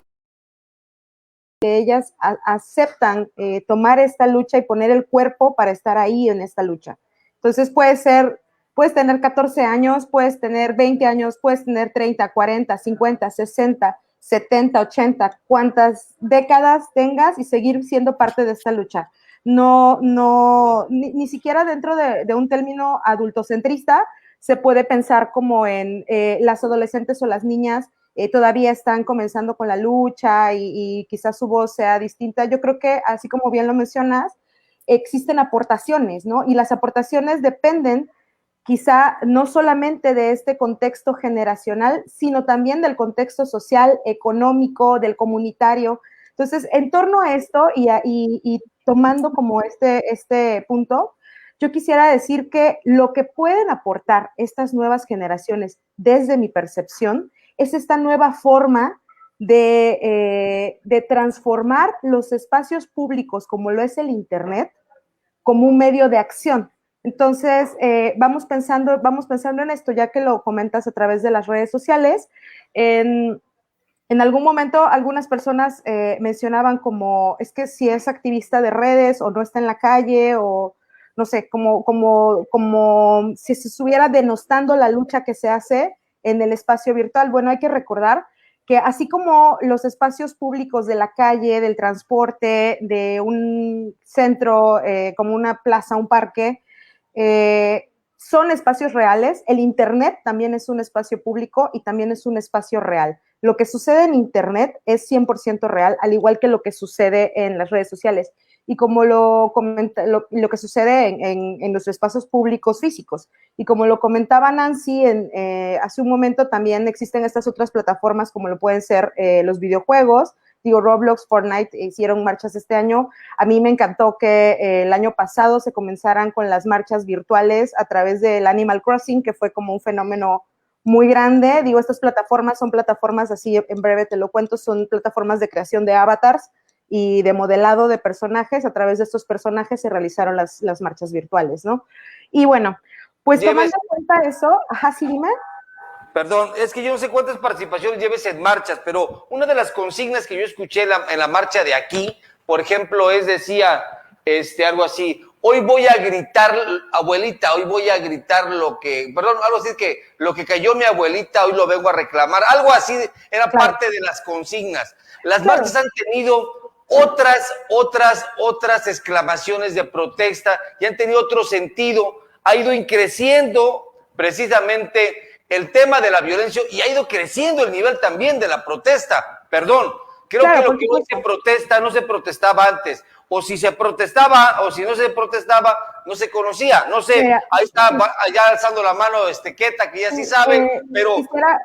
[SPEAKER 4] que ellas aceptan tomar esta lucha y poner el cuerpo para estar ahí en esta lucha. Entonces puedes tener 14 años, puedes tener 20 años, puedes tener 30, 40, 50, 60, 70, 80, cuantas décadas tengas y seguir siendo parte de esta lucha. Ni siquiera dentro de un término adultocentrista se puede pensar como en las adolescentes o las niñas todavía están comenzando con la lucha y quizás su voz sea distinta. Yo creo que, así como bien lo mencionas, existen aportaciones, ¿no? Y las aportaciones dependen quizá no solamente de este contexto generacional, sino también del contexto social, económico, del comunitario. Entonces, en torno a esto y tomando como este punto, yo quisiera decir que lo que pueden aportar estas nuevas generaciones, desde mi percepción, es esta nueva forma de transformar los espacios públicos, como lo es el Internet, como un medio de acción. Entonces, vamos pensando en esto, ya que lo comentas a través de las redes sociales, en En algún momento algunas personas mencionaban como, es que si es activista de redes o no está en la calle o no sé, como si se estuviera denostando la lucha que se hace en el espacio virtual. Bueno, hay que recordar que así como los espacios públicos de la calle, del transporte, de un centro como una plaza, un parque, son espacios reales, el Internet también es un espacio público y también es un espacio real. Lo que sucede en Internet es 100% real, al igual que lo que sucede en las redes sociales y como lo que sucede en los espacios públicos físicos. Y como lo comentaba Nancy hace un momento, también existen estas otras plataformas como lo pueden ser los videojuegos. Digo, Roblox, Fortnite hicieron marchas este año. A mí me encantó que el año pasado se comenzaran con las marchas virtuales a través del Animal Crossing, que fue como un fenómeno muy grande. Digo, estas plataformas son plataformas, así en breve te lo cuento, son plataformas de creación de avatars y de modelado de personajes. A través de estos personajes se realizaron las marchas virtuales, ¿no? Y bueno, pues tomando en cuenta eso, ajá, sí, dime.
[SPEAKER 2] Perdón, es que yo no sé cuántas participaciones lleves en marchas, pero una de las consignas que yo escuché en la marcha de aquí, por ejemplo, decía algo así: hoy voy a gritar, abuelita, hoy voy a gritar algo así que lo que cayó mi abuelita, hoy lo vengo a reclamar, algo así, era parte de las consignas. Las marchas han tenido otras exclamaciones de protesta y han tenido otro sentido, ha ido creciendo precisamente el tema de la violencia y ha ido creciendo el nivel también de la protesta. Perdón, creo que lo que hoy se protesta no se protestaba antes, o si se protestaba o si no se protestaba no se conocía, no sé. Mira, ahí está allá alzando la mano Queta, que ya sí sabe, pero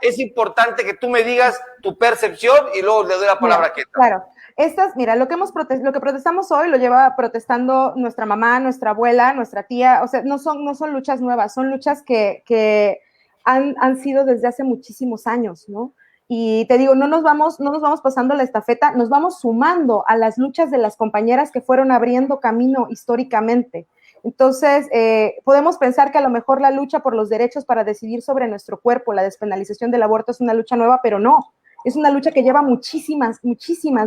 [SPEAKER 2] es importante que tú me digas tu percepción y luego le doy la palabra a Queta.
[SPEAKER 4] Claro. Mira, lo que protestamos hoy lo lleva protestando nuestra mamá, nuestra abuela, nuestra tía. O sea, no son luchas nuevas, son luchas que han sido desde hace muchísimos años, ¿no? Y te digo, no nos vamos pasando la estafeta, nos vamos sumando a las luchas de las compañeras que fueron abriendo camino históricamente. Entonces, podemos pensar que a lo mejor la lucha por los derechos para decidir sobre nuestro cuerpo, la despenalización del aborto es una lucha nueva, pero no. Es una lucha que lleva muchísimas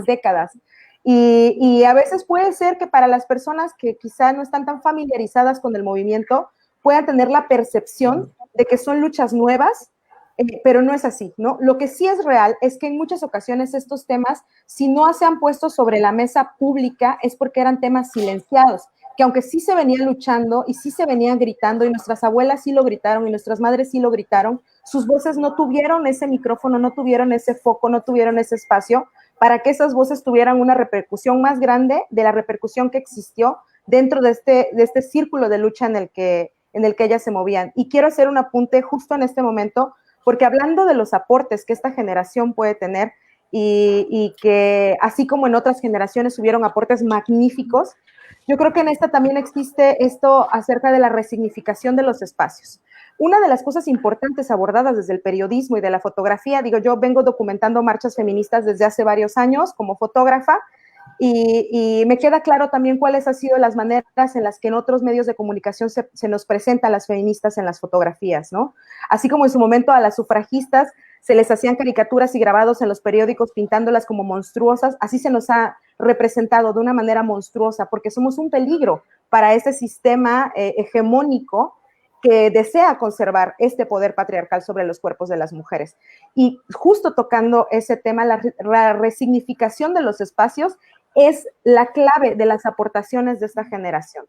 [SPEAKER 4] décadas. Y a veces puede ser que para las personas que quizá no están tan familiarizadas con el movimiento, puedan tener la percepción de que son luchas nuevas, pero no es así, ¿no? Lo que sí es real es que en muchas ocasiones estos temas, si no se han puesto sobre la mesa pública, es porque eran temas silenciados, que aunque sí se venía luchando y sí se venían gritando, y nuestras abuelas sí lo gritaron y nuestras madres sí lo gritaron, sus voces no tuvieron ese micrófono, no tuvieron ese foco, no tuvieron ese espacio para que esas voces tuvieran una repercusión más grande de la repercusión que existió dentro de este círculo de lucha en el que ellas se movían. Y quiero hacer un apunte justo en este momento, porque hablando de los aportes que esta generación puede tener y que así como en otras generaciones hubieron aportes magníficos, yo creo que en esta también existe esto acerca de la resignificación de los espacios. Una de las cosas importantes abordadas desde el periodismo y de la fotografía, digo, yo vengo documentando marchas feministas desde hace varios años como fotógrafa, y me queda claro también cuáles han sido las maneras en las que en otros medios de comunicación se nos presentan las feministas en las fotografías, ¿no? Así como en su momento a las sufragistas se les hacían caricaturas y grabados en los periódicos pintándolas como monstruosas, así se nos ha representado de una manera monstruosa, porque somos un peligro para ese sistema hegemónico que desea conservar este poder patriarcal sobre los cuerpos de las mujeres. Y justo tocando ese tema, la resignificación de los espacios es la clave de las aportaciones de esta generación.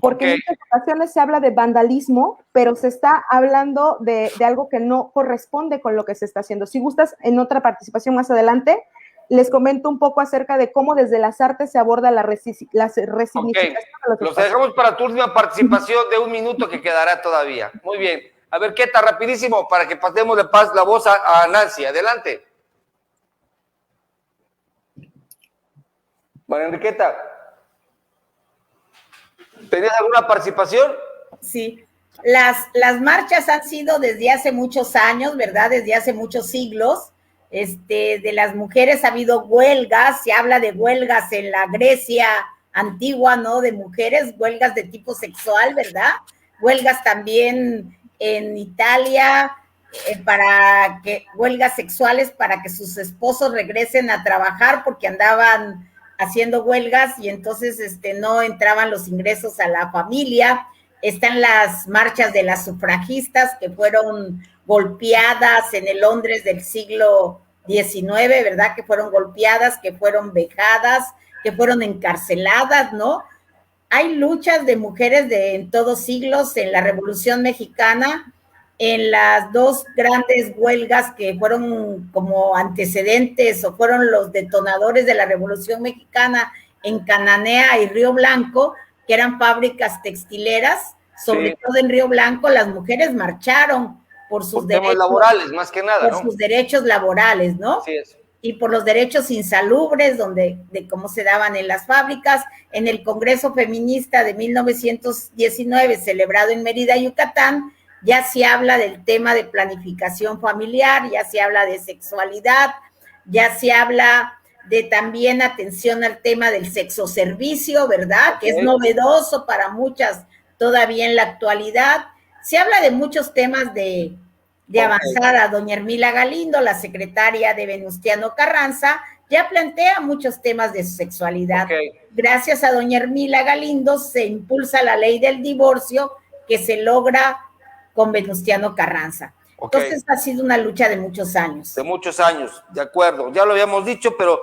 [SPEAKER 4] Porque en muchas ocasiones se habla de vandalismo, pero se está hablando de algo que no corresponde con lo que se está haciendo. Si gustas, en otra participación más adelante, les comento un poco acerca de cómo desde las artes se aborda la resignificación de los espacios.
[SPEAKER 2] Los dejamos para tu última participación de 1 minuto que quedará todavía. Muy bien. A ver, Queta, rapidísimo, para que pasemos de paz la voz a Nancy. Adelante. María Enriqueta, ¿tenías alguna participación?
[SPEAKER 1] Sí. Las marchas han sido desde hace muchos años, ¿verdad? Desde hace muchos siglos. De las mujeres ha habido huelgas, se habla de huelgas en la Grecia antigua, ¿no? De mujeres, huelgas de tipo sexual, ¿verdad? Huelgas también en Italia, para que huelgas sexuales para que sus esposos regresen a trabajar porque andaban haciendo huelgas y entonces no entraban los ingresos a la familia. Están las marchas de las sufragistas que fueron golpeadas en el Londres del siglo XIX, ¿verdad? Que fueron golpeadas, que fueron vejadas, que fueron encarceladas, ¿no? Hay luchas de mujeres en todos siglos, en la Revolución Mexicana, en las dos grandes huelgas que fueron como antecedentes o fueron los detonadores de la Revolución Mexicana en Cananea y Río Blanco, que eran fábricas textileras, sobre todo en Río Blanco, las mujeres marcharon por sus derechos
[SPEAKER 2] laborales, más que nada,
[SPEAKER 1] por sus derechos laborales, ¿no?
[SPEAKER 2] Así es.
[SPEAKER 1] Y por los derechos insalubres, de cómo se daban en las fábricas. En el Congreso Feminista de 1919, celebrado en Mérida, Yucatán, ya se habla del tema de planificación familiar, ya se habla de sexualidad, ya se habla de también atención al tema del sexoservicio, ¿verdad? Que es novedoso para muchas todavía en la actualidad. Se habla de muchos temas de avanzada. Doña Hermila Galindo, la secretaria de Venustiano Carranza, ya plantea muchos temas de sexualidad. Gracias a doña Hermila Galindo se impulsa la ley del divorcio que se logra con Venustiano Carranza. Entonces ha sido una lucha de muchos años.
[SPEAKER 2] De muchos años, de acuerdo. Ya lo habíamos dicho, pero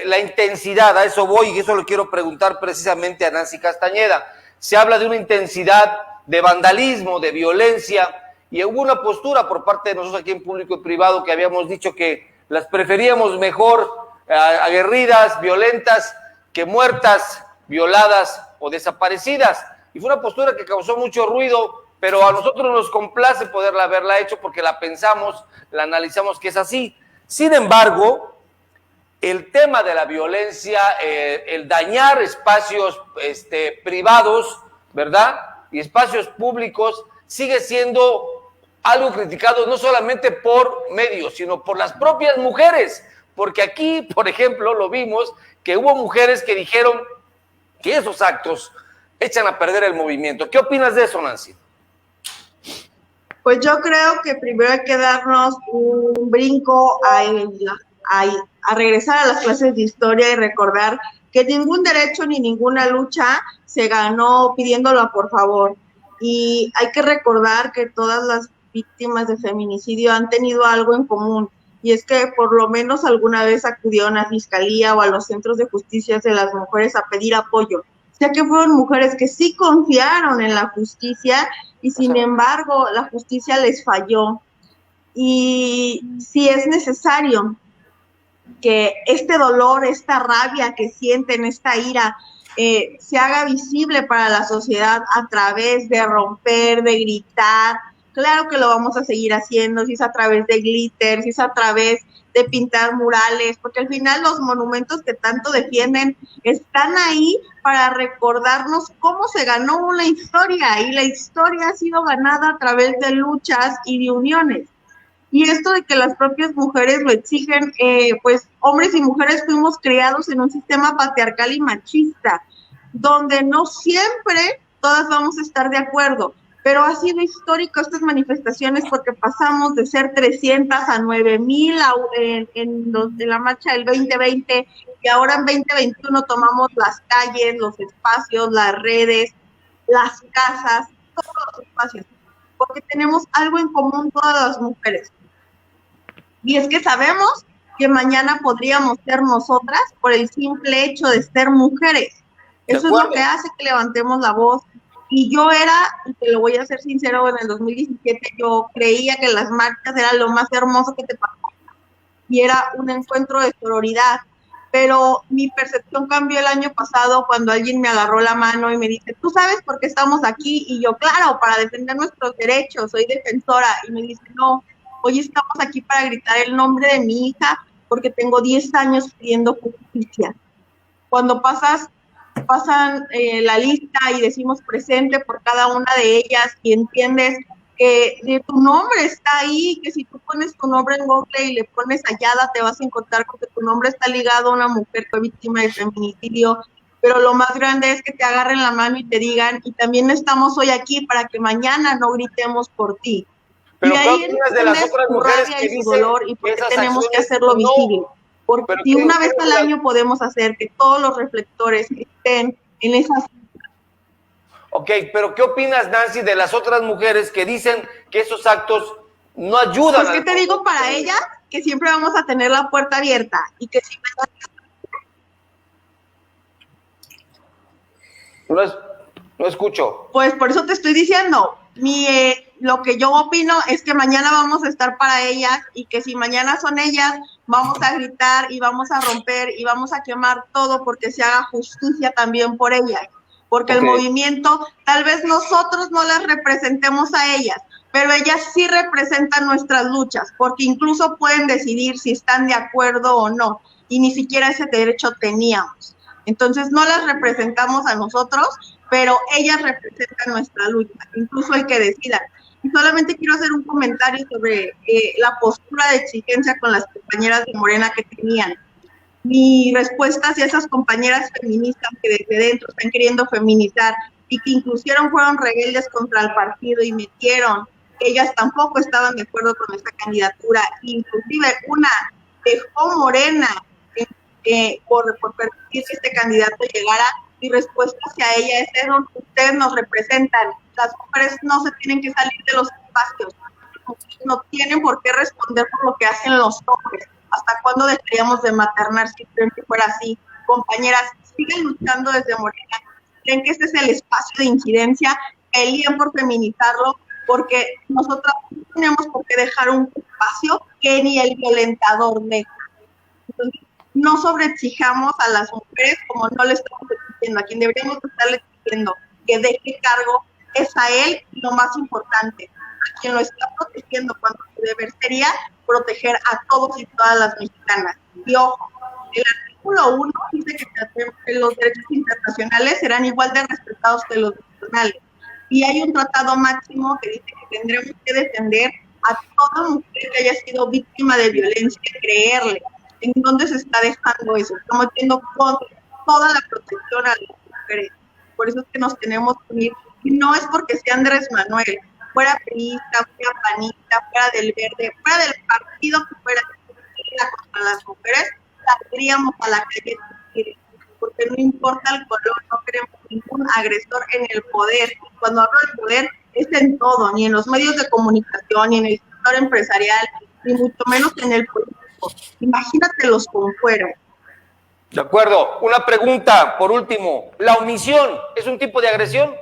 [SPEAKER 2] la intensidad, a eso voy y eso lo quiero preguntar precisamente a Nancy Castañeda. Se habla de una intensidad de vandalismo, de violencia, y hubo una postura por parte de nosotros aquí en Público y Privado que habíamos dicho que las preferíamos mejor aguerridas, violentas, que muertas, violadas o desaparecidas. Y fue una postura que causó mucho ruido, pero a nosotros nos complace poderla haberla hecho porque la pensamos, la analizamos que es así. Sin embargo, el tema de la violencia, el dañar espacios privados, ¿verdad? Y espacios públicos, sigue siendo algo criticado no solamente por medios, sino por las propias mujeres, porque aquí, por ejemplo, lo vimos, que hubo mujeres que dijeron que esos actos echan a perder el movimiento. ¿Qué opinas de eso, Nancy?
[SPEAKER 5] Pues yo creo que primero hay que darnos un brinco a regresar a las clases de historia y recordar que ningún derecho ni ninguna lucha se ganó pidiéndolo por favor. Y hay que recordar que todas las víctimas de feminicidio han tenido algo en común, y es que por lo menos alguna vez acudieron a fiscalía o a los centros de justicia de las mujeres a pedir apoyo, ya que fueron mujeres que sí confiaron en la justicia y sin embargo la justicia les falló. Y si es necesario que este dolor, esta rabia que sienten, esta ira, se haga visible para la sociedad a través de romper, de gritar. Claro que lo vamos a seguir haciendo, si es a través de glitter, si es a través de pintar murales, porque al final los monumentos que tanto defienden están ahí para recordarnos cómo se ganó una historia, y la historia ha sido ganada a través de luchas y de uniones. Y esto de que las propias mujeres lo exigen, pues hombres y mujeres fuimos criados en un sistema patriarcal y machista, donde no siempre todas vamos a estar de acuerdo, pero ha sido histórico estas manifestaciones porque pasamos de ser 300 a 9,000 en la marcha del 2020, y ahora en 2021 tomamos las calles, los espacios, las redes, las casas, todos los espacios, porque tenemos algo en común todas las mujeres. Y es que sabemos que mañana podríamos ser nosotras por el simple hecho de ser mujeres. Eso es lo que hace que levantemos la voz. Y yo y te lo voy a ser sincero, en el 2017 yo creía que las marchas eran lo más hermoso que te pasaba. Y era un encuentro de sororidad. Pero mi percepción cambió el año pasado cuando alguien me agarró la mano y me dice, ¿tú sabes por qué estamos aquí? Y yo, claro, para defender nuestros derechos, soy defensora. Y me dice, no, hoy estamos aquí para gritar el nombre de mi hija porque tengo 10 años pidiendo justicia. Cuando pasan la lista y decimos presente por cada una de ellas y entiendes que tu nombre está ahí, que si tú pones tu nombre en Google y le pones Ayada, te vas a encontrar con que tu nombre está ligado a una mujer que fue víctima de feminicidio, pero lo más grande es que te agarren la mano y te digan, y también estamos hoy aquí para que mañana no gritemos por ti.
[SPEAKER 2] Pero
[SPEAKER 5] y
[SPEAKER 2] ¿qué
[SPEAKER 5] ahí
[SPEAKER 2] opinas de las
[SPEAKER 5] entiendes
[SPEAKER 2] otras
[SPEAKER 5] su
[SPEAKER 2] mujeres
[SPEAKER 5] rabia
[SPEAKER 2] que
[SPEAKER 5] y su
[SPEAKER 2] dicen
[SPEAKER 5] dolor y
[SPEAKER 2] que
[SPEAKER 5] por qué
[SPEAKER 2] esas
[SPEAKER 5] tenemos que
[SPEAKER 2] acciones
[SPEAKER 5] hacerlo
[SPEAKER 2] no?
[SPEAKER 5] visible. Porque
[SPEAKER 2] Pero
[SPEAKER 5] si
[SPEAKER 2] ¿qué
[SPEAKER 5] una vez
[SPEAKER 2] opinas
[SPEAKER 5] al
[SPEAKER 2] de las-
[SPEAKER 5] año podemos hacer que todos los reflectores estén en esas...
[SPEAKER 2] Ok, pero ¿qué opinas, Nancy, de las otras mujeres que dicen que esos actos no ayudan
[SPEAKER 5] Pues, ¿qué
[SPEAKER 2] al
[SPEAKER 5] te digo
[SPEAKER 2] movimiento
[SPEAKER 5] para
[SPEAKER 2] feminista?
[SPEAKER 5] ellas? Que siempre vamos a tener la puerta abierta y que si
[SPEAKER 2] No escucho.
[SPEAKER 5] pues por eso te estoy diciendo, lo que yo opino es que mañana vamos a estar para ellas y que si mañana son ellas, vamos a gritar y vamos a romper y vamos a quemar todo porque se haga justicia también por ellas. Porque el
[SPEAKER 2] Ok.
[SPEAKER 5] movimiento, tal vez nosotros no las representemos a ellas, pero ellas sí representan nuestras luchas, porque incluso pueden decidir si están de acuerdo o no, y ni siquiera ese derecho teníamos. Entonces no las representamos a nosotros, pero ellas representan nuestra lucha, incluso el que decidan. Y solamente quiero hacer un comentario sobre la postura de exigencia con las compañeras de Morena que tenían. Mi respuesta hacia esas compañeras feministas que desde dentro están queriendo feminizar y que incluso fueron rebeldes contra el partido y metieron que ellas tampoco estaban de acuerdo con esta candidatura, inclusive una dejó Morena por permitir que este candidato llegara. Mi respuesta hacia ella es: ustedes nos representan, las mujeres no se tienen que salir de los espacios, no tienen por qué responder por lo que hacen los hombres. ¿Hasta cuándo dejaríamos de maternar si siempre fuera así? Compañeras, siguen luchando desde Morena, creen que este es el espacio de incidencia, peleen por feminizarlo, porque nosotros no tenemos por qué dejar un espacio que ni el violentador deja. Entonces, no sobreexijamos a las mujeres como no le estamos exigiendo. A quien deberíamos estarle exigiendo que deje cargo es a él, y lo más importante, a quien lo está protegiendo, cuando su deber sería proteger a todos y todas las mexicanas. Y ojo, el artículo 1 dice que los derechos internacionales serán igual de respetados que los nacionales. Y hay un tratado máximo que dice que tendremos que defender a toda mujer que haya sido víctima de violencia, creerle. ¿En dónde se está dejando eso? Estamos yendo con toda la protección a las mujeres. Por eso es que nos tenemos que unir. Y no es porque sea Andrés Manuel, fuera priista, fuera panista, fuera del Verde, fuera del partido que fuera contra las mujeres, saldríamos a la calle, porque no importa el color, no queremos ningún agresor en el poder. Cuando hablo del poder, es en todo, ni en los medios de comunicación, ni en el sector empresarial, ni mucho menos en el político. Imagínatelos como fueron.
[SPEAKER 2] De acuerdo. Una pregunta, por último. ¿La omisión es un tipo de agresión?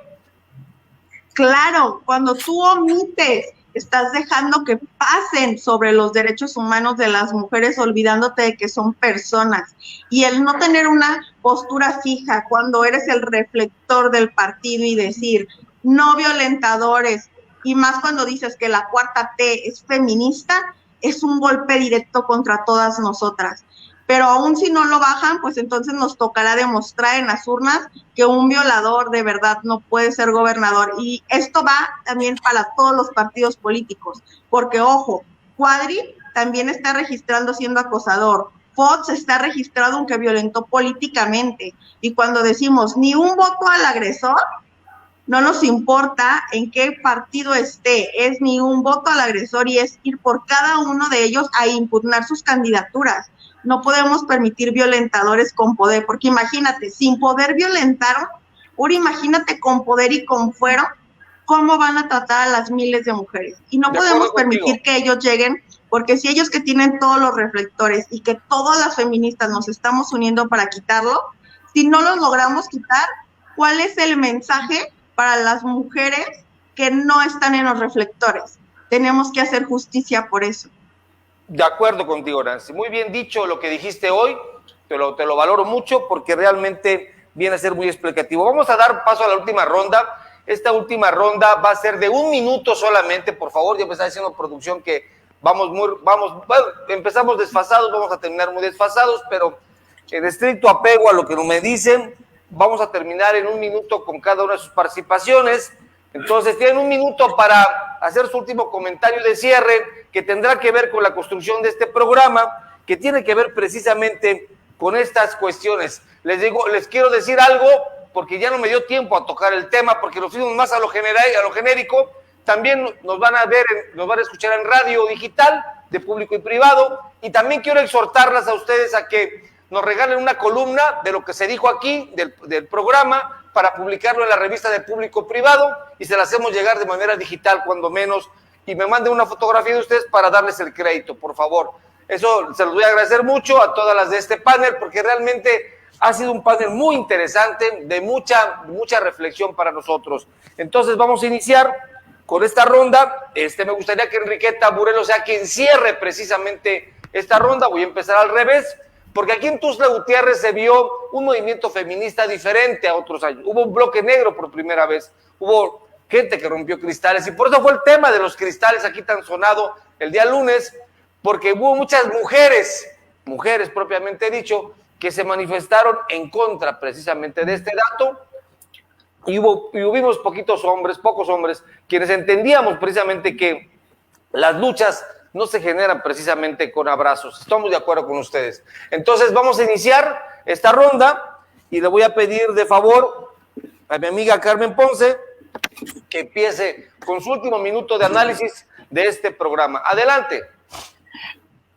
[SPEAKER 5] Claro, cuando tú omites, estás dejando que pasen sobre los derechos humanos de las mujeres, olvidándote de que son personas. Y el no tener una postura fija cuando eres el reflector del partido y decir no violentadores, y más cuando dices que la cuarta T es feminista, es un golpe directo contra todas nosotras. Pero aún si no lo bajan, pues entonces nos tocará demostrar en las urnas que un violador de verdad no puede ser gobernador. Y esto va también para todos los partidos políticos, porque ojo, Cuadri también está registrando siendo acosador, Fox está registrado aunque violentó políticamente, y cuando decimos ni un voto al agresor, no nos importa en qué partido esté, es ni un voto al agresor y es ir por cada uno de ellos a impugnar sus candidaturas. No podemos permitir violentadores con poder, porque imagínate, sin poder violentaron, ahora imagínate con poder y con fuero, cómo van a tratar a las miles de mujeres. Y no podemos permitir que ellos lleguen, porque si ellos que tienen todos los reflectores y que todas las feministas nos estamos uniendo para quitarlo, si no los logramos quitar, ¿cuál es el mensaje para las mujeres que no están en los reflectores? Tenemos que hacer justicia por eso.
[SPEAKER 2] De acuerdo contigo, Nancy. Muy bien dicho lo que dijiste hoy. Te lo valoro mucho porque realmente viene a ser muy explicativo. Vamos a dar paso a la última ronda. Esta última ronda va a ser de 1 minuto solamente, por favor. Ya me está diciendo producción que empezamos desfasados, vamos a terminar muy desfasados, pero en estricto apego a lo que me dicen, vamos a terminar en 1 minuto con cada una de sus participaciones. Entonces tienen 1 minuto para hacer su último comentario de cierre, que tendrá que ver con la construcción de este programa, que tiene que ver precisamente con estas cuestiones. Les quiero decir algo, porque ya no me dio tiempo a tocar el tema, porque nos fuimos más a lo genérico, también nos van a ver, nos van a escuchar en radio digital, de público y privado, y también quiero exhortarlas a ustedes a que nos regalen una columna de lo que se dijo aquí, del programa, para publicarlo en la revista de público privado, y se la hacemos llegar de manera digital, cuando menos, y me manden una fotografía de ustedes para darles el crédito, por favor. Eso se los voy a agradecer mucho a todas las de este panel, porque realmente ha sido un panel muy interesante, de mucha reflexión para nosotros. Entonces vamos a iniciar con esta ronda. Me gustaría que Enriqueta Burelo sea quien cierre precisamente esta ronda. Voy a empezar al revés, porque aquí en Tuxtla Gutiérrez se vio un movimiento feminista diferente a otros años. Hubo un bloque negro por primera vez, hubo gente que rompió cristales, y por eso fue el tema de los cristales aquí tan sonado el día lunes, porque hubo muchas mujeres propiamente dicho, que se manifestaron en contra precisamente de este dato, y hubimos pocos hombres, quienes entendíamos precisamente que las luchas no se generan precisamente con abrazos. Estamos de acuerdo con ustedes. Entonces vamos a iniciar esta ronda, y le voy a pedir de favor a mi amiga Carmen Ponce que empiece con su último minuto de análisis de este programa. Adelante.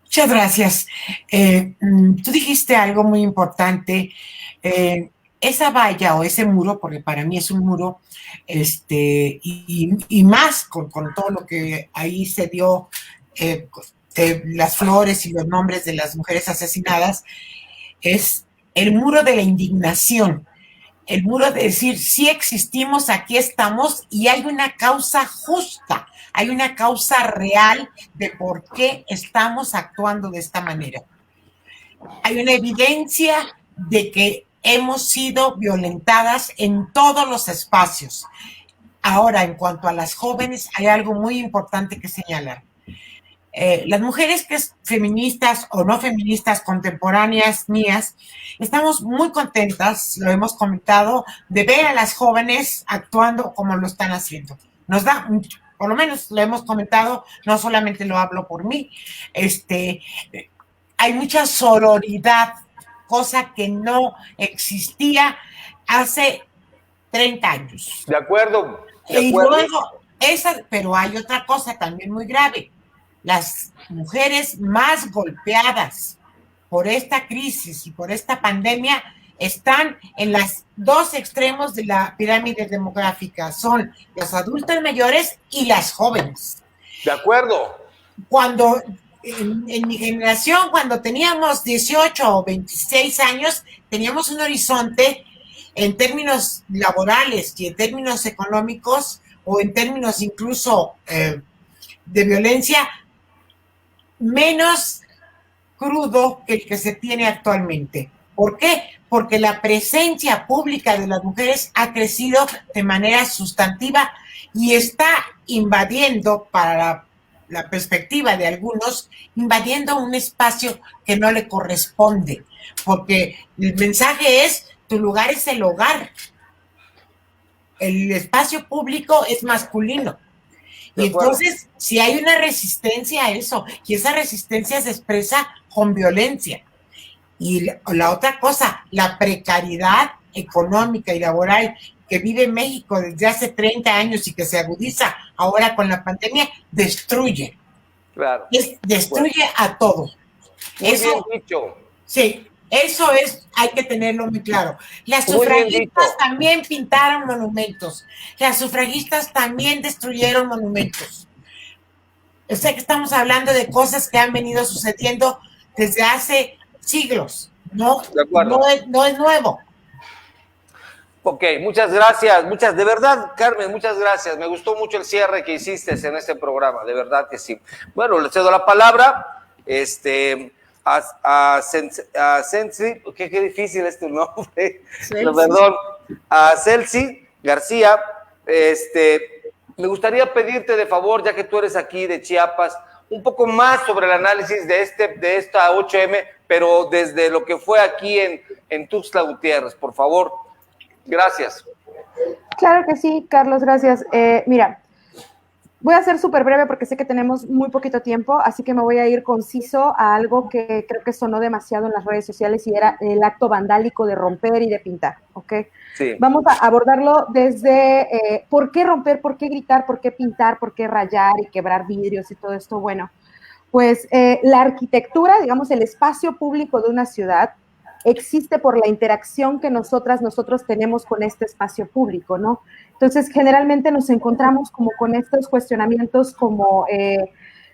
[SPEAKER 3] Muchas gracias. Tú dijiste algo muy importante. Esa valla o ese muro, porque para mí es un muro, y más con todo lo que ahí se dio, las flores y los nombres de las mujeres asesinadas, es el muro de la indignación. El muro de decir, sí existimos, aquí estamos, y hay una causa justa, hay una causa real de por qué estamos actuando de esta manera. Hay una evidencia de que hemos sido violentadas en todos los espacios. Ahora, en cuanto a las jóvenes, hay algo muy importante que señalar. Las mujeres que es feministas o no feministas contemporáneas mías, estamos muy contentas, lo hemos comentado, de ver a las jóvenes actuando como lo están haciendo. Nos da mucho, por lo menos lo hemos comentado, no solamente lo hablo por mí, hay mucha sororidad, cosa que no existía hace 30 años.
[SPEAKER 2] De acuerdo.
[SPEAKER 3] Y luego, pero hay otra cosa también muy grave. Las mujeres más golpeadas por esta crisis y por esta pandemia están en los dos extremos de la pirámide demográfica. Son los adultos mayores y las jóvenes.
[SPEAKER 2] De acuerdo.
[SPEAKER 3] Cuando en mi generación, cuando teníamos 18 o 26 años, teníamos un horizonte en términos laborales y en términos económicos, o en términos incluso de violencia, menos crudo que el que se tiene actualmente. ¿Por qué? Porque la presencia pública de las mujeres ha crecido de manera sustantiva y está invadiendo, para la perspectiva de algunos, invadiendo un espacio que no le corresponde, porque el mensaje es, tu lugar es el hogar, el espacio público es masculino. Y entonces, si hay una resistencia a eso, y esa resistencia se expresa con violencia. Y la otra cosa, la precariedad económica y laboral que vive México desde hace 30 años y que se agudiza ahora con la pandemia, destruye.
[SPEAKER 2] Claro.
[SPEAKER 3] Destruye a todos.
[SPEAKER 2] Eso, bien dicho.
[SPEAKER 3] Sí, eso hay que tenerlo muy claro. Las sufragistas también pintaron monumentos. Las sufragistas también destruyeron monumentos. O sea que estamos hablando de cosas que han venido sucediendo desde hace siglos. No es nuevo.
[SPEAKER 2] Ok, muchas gracias. De verdad, Carmen, muchas gracias. Me gustó mucho el cierre que hiciste en este programa, de verdad que sí. Bueno, le cedo la palabra a Celsi, qué difícil es tu nombre, no, perdón, a Celsi García. Me gustaría pedirte de favor, ya que tú eres aquí de Chiapas, un poco más sobre el análisis de esta 8M, pero desde lo que fue aquí en Tuxtla Gutiérrez, por favor. Gracias.
[SPEAKER 4] Claro que sí, Carlos, gracias. Mira, Voy a ser súper breve porque sé que tenemos muy poquito tiempo, así que me voy a ir conciso a algo que creo que sonó demasiado en las redes sociales y era el acto vandálico de romper y de pintar, ¿ok?
[SPEAKER 2] Sí.
[SPEAKER 4] Vamos a abordarlo desde por qué romper, por qué gritar, por qué pintar, por qué rayar y quebrar vidrios y todo esto. Bueno, pues la arquitectura, digamos, el espacio público de una ciudad existe por la interacción que nosotros tenemos con este espacio público, ¿no? Entonces, generalmente nos encontramos como con estos cuestionamientos como,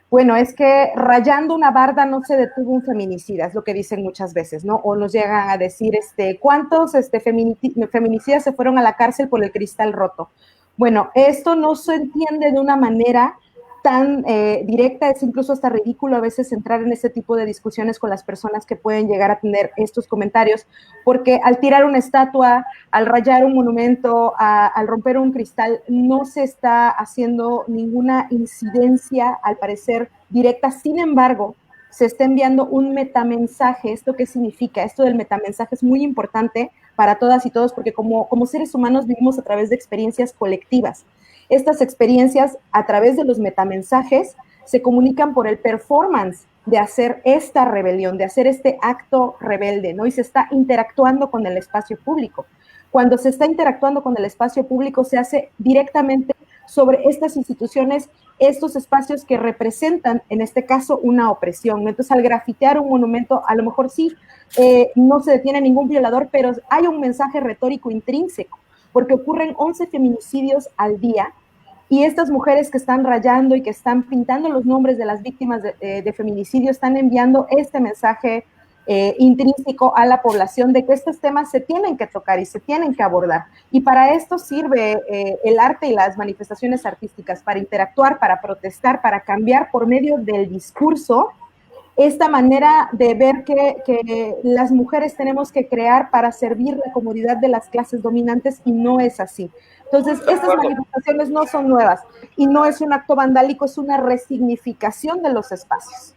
[SPEAKER 4] bueno, es que rayando una barda no se detuvo un feminicida, es lo que dicen muchas veces, ¿no? O nos llegan a decir, ¿cuántos feminicidas se fueron a la cárcel por el cristal roto? Bueno, esto no se entiende de una manera tan directa, es incluso hasta ridículo a veces entrar en ese tipo de discusiones con las personas que pueden llegar a tener estos comentarios, porque al tirar una estatua, al rayar un monumento, al romper un cristal, no se está haciendo ninguna incidencia, al parecer, directa. Sin embargo, se está enviando un metamensaje. ¿Esto qué significa? Esto del metamensaje es muy importante para todas y todos, porque como seres humanos vivimos a través de experiencias colectivas. Estas experiencias, a través de los metamensajes, se comunican por el performance de hacer esta rebelión, de hacer este acto rebelde, ¿no? Y se está interactuando con el espacio público. Cuando se está interactuando con el espacio público, se hace directamente sobre estas instituciones, estos espacios que representan, en este caso, una opresión. Entonces, al grafitear un monumento, a lo mejor sí, no se detiene ningún violador, pero hay un mensaje retórico intrínseco, porque ocurren 11 feminicidios al día, y estas mujeres que están rayando y que están pintando los nombres de las víctimas de feminicidio están enviando este mensaje intrínseco a la población de que estos temas se tienen que tocar y se tienen que abordar. Y para esto sirve el arte y las manifestaciones artísticas, para interactuar, para protestar, para cambiar por medio del discurso esta manera de ver que las mujeres tenemos que crear para servir la comodidad de las clases dominantes, y no es así. Entonces, estas manifestaciones no son nuevas y no es un acto vandálico, es una resignificación de los espacios.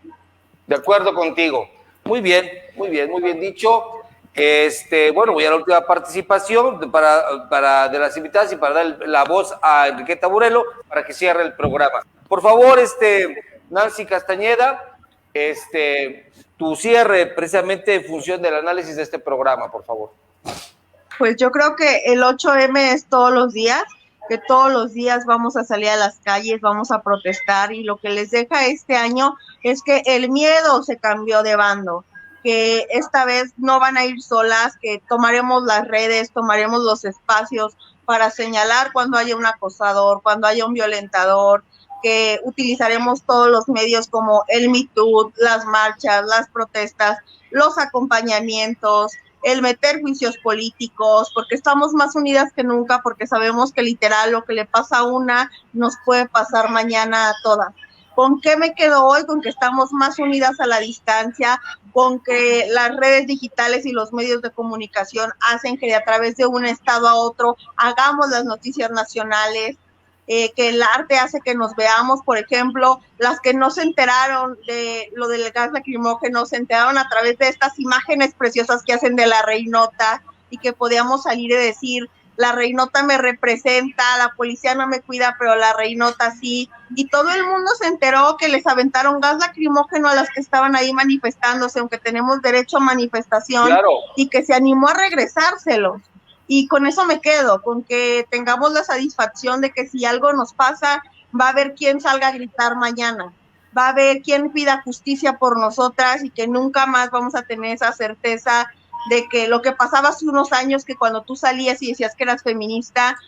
[SPEAKER 2] De acuerdo contigo. Muy bien dicho. Bueno, voy a la última participación de las invitadas y para dar la voz a Enriqueta Burelo para que cierre el programa. Por favor, Nancy Castañeda, tu cierre precisamente en función del análisis de este programa, por favor.
[SPEAKER 5] Pues yo creo que el 8M es todos los días, que todos los días vamos a salir a las calles, vamos a protestar, y lo que les deja este año es que el miedo se cambió de bando, que esta vez no van a ir solas, que tomaremos las redes, tomaremos los espacios para señalar cuando haya un acosador, cuando haya un violentador, que utilizaremos todos los medios como el Me Too, las marchas, las protestas, los acompañamientos, el meter juicios políticos, porque estamos más unidas que nunca, porque sabemos que literal lo que le pasa a una nos puede pasar mañana a todas. ¿Con qué me quedo hoy? Con que estamos más unidas a la distancia, con que las redes digitales y los medios de comunicación hacen que a través de un estado a otro hagamos las noticias nacionales, que el arte hace que nos veamos. Por ejemplo, las que no se enteraron de lo del gas lacrimógeno, se enteraron a través de estas imágenes preciosas que hacen de la reinota, y que podíamos salir y decir, la reinota me representa, la policía no me cuida, pero la reinota sí, y todo el mundo se enteró que les aventaron gas lacrimógeno a las que estaban ahí manifestándose, aunque tenemos derecho a manifestación, claro, y que se animó a regresárselos. Y con eso me quedo, con que tengamos la satisfacción de que si algo nos pasa, va a haber quien salga a gritar mañana, va a haber quien pida justicia por nosotras, y que nunca más vamos a tener esa certeza de que lo que pasaba hace unos años, que cuando tú salías y decías que eras feminista,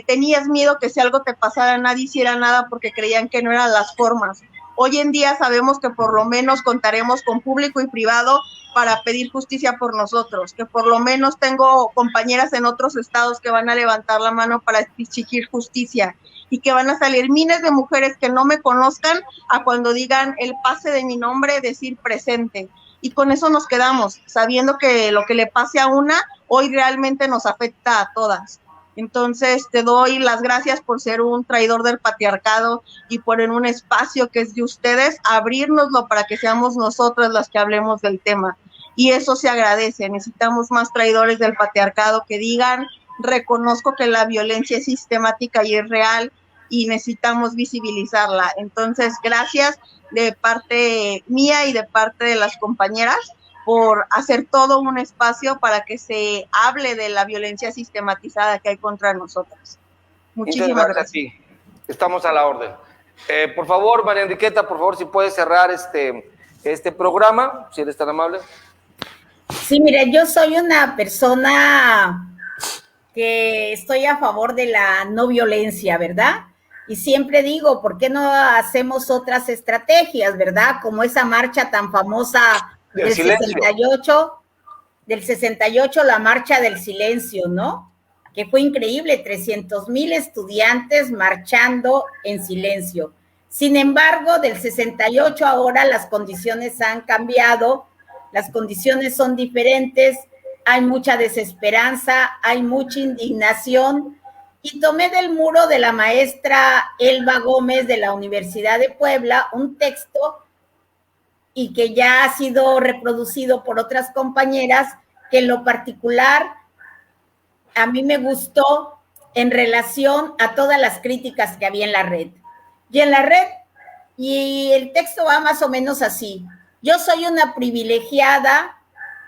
[SPEAKER 5] tenías miedo que si algo te pasara nadie hiciera nada porque creían que no eran las formas. Hoy en día sabemos que por lo menos contaremos con público y privado para pedir justicia por nosotros, que por lo menos tengo compañeras en otros estados que van a levantar la mano para exigir justicia, y que van a salir miles de mujeres que no me conozcan a cuando digan el pase de mi nombre, decir presente. Y con eso nos quedamos, sabiendo que lo que le pase a una hoy realmente nos afecta a todas. Entonces te doy las gracias por ser un traidor del patriarcado y por en un espacio que es de ustedes abrírnoslo para que seamos nosotras las que hablemos del tema, y eso se agradece. Necesitamos más traidores del patriarcado que digan reconozco que la violencia es sistemática y es real, y necesitamos visibilizarla. Entonces, gracias de parte mía y de parte de las compañeras por hacer todo un espacio para que se hable de la violencia sistematizada que hay contra nosotras. Muchísimas gracias.
[SPEAKER 2] Sí, estamos a la orden. Por favor, María Enriqueta, por favor, si puedes cerrar este programa, si eres tan amable.
[SPEAKER 1] Sí, mire, yo soy una persona que estoy a favor de la no violencia, ¿verdad? Y siempre digo, ¿por qué no hacemos otras estrategias, verdad? Como esa marcha tan famosa del 68, la marcha del silencio, ¿no? Que fue increíble, 300,000 estudiantes marchando en silencio. Sin embargo, del 68 ahora las condiciones han cambiado, las condiciones son diferentes, hay mucha desesperanza, hay mucha indignación, y tomé del muro de la maestra Elba Gómez de la Universidad de Puebla un texto y que ya ha sido reproducido por otras compañeras, que en lo particular a mí me gustó en relación a todas las críticas que había en la red. Y el texto va más o menos así: yo soy una privilegiada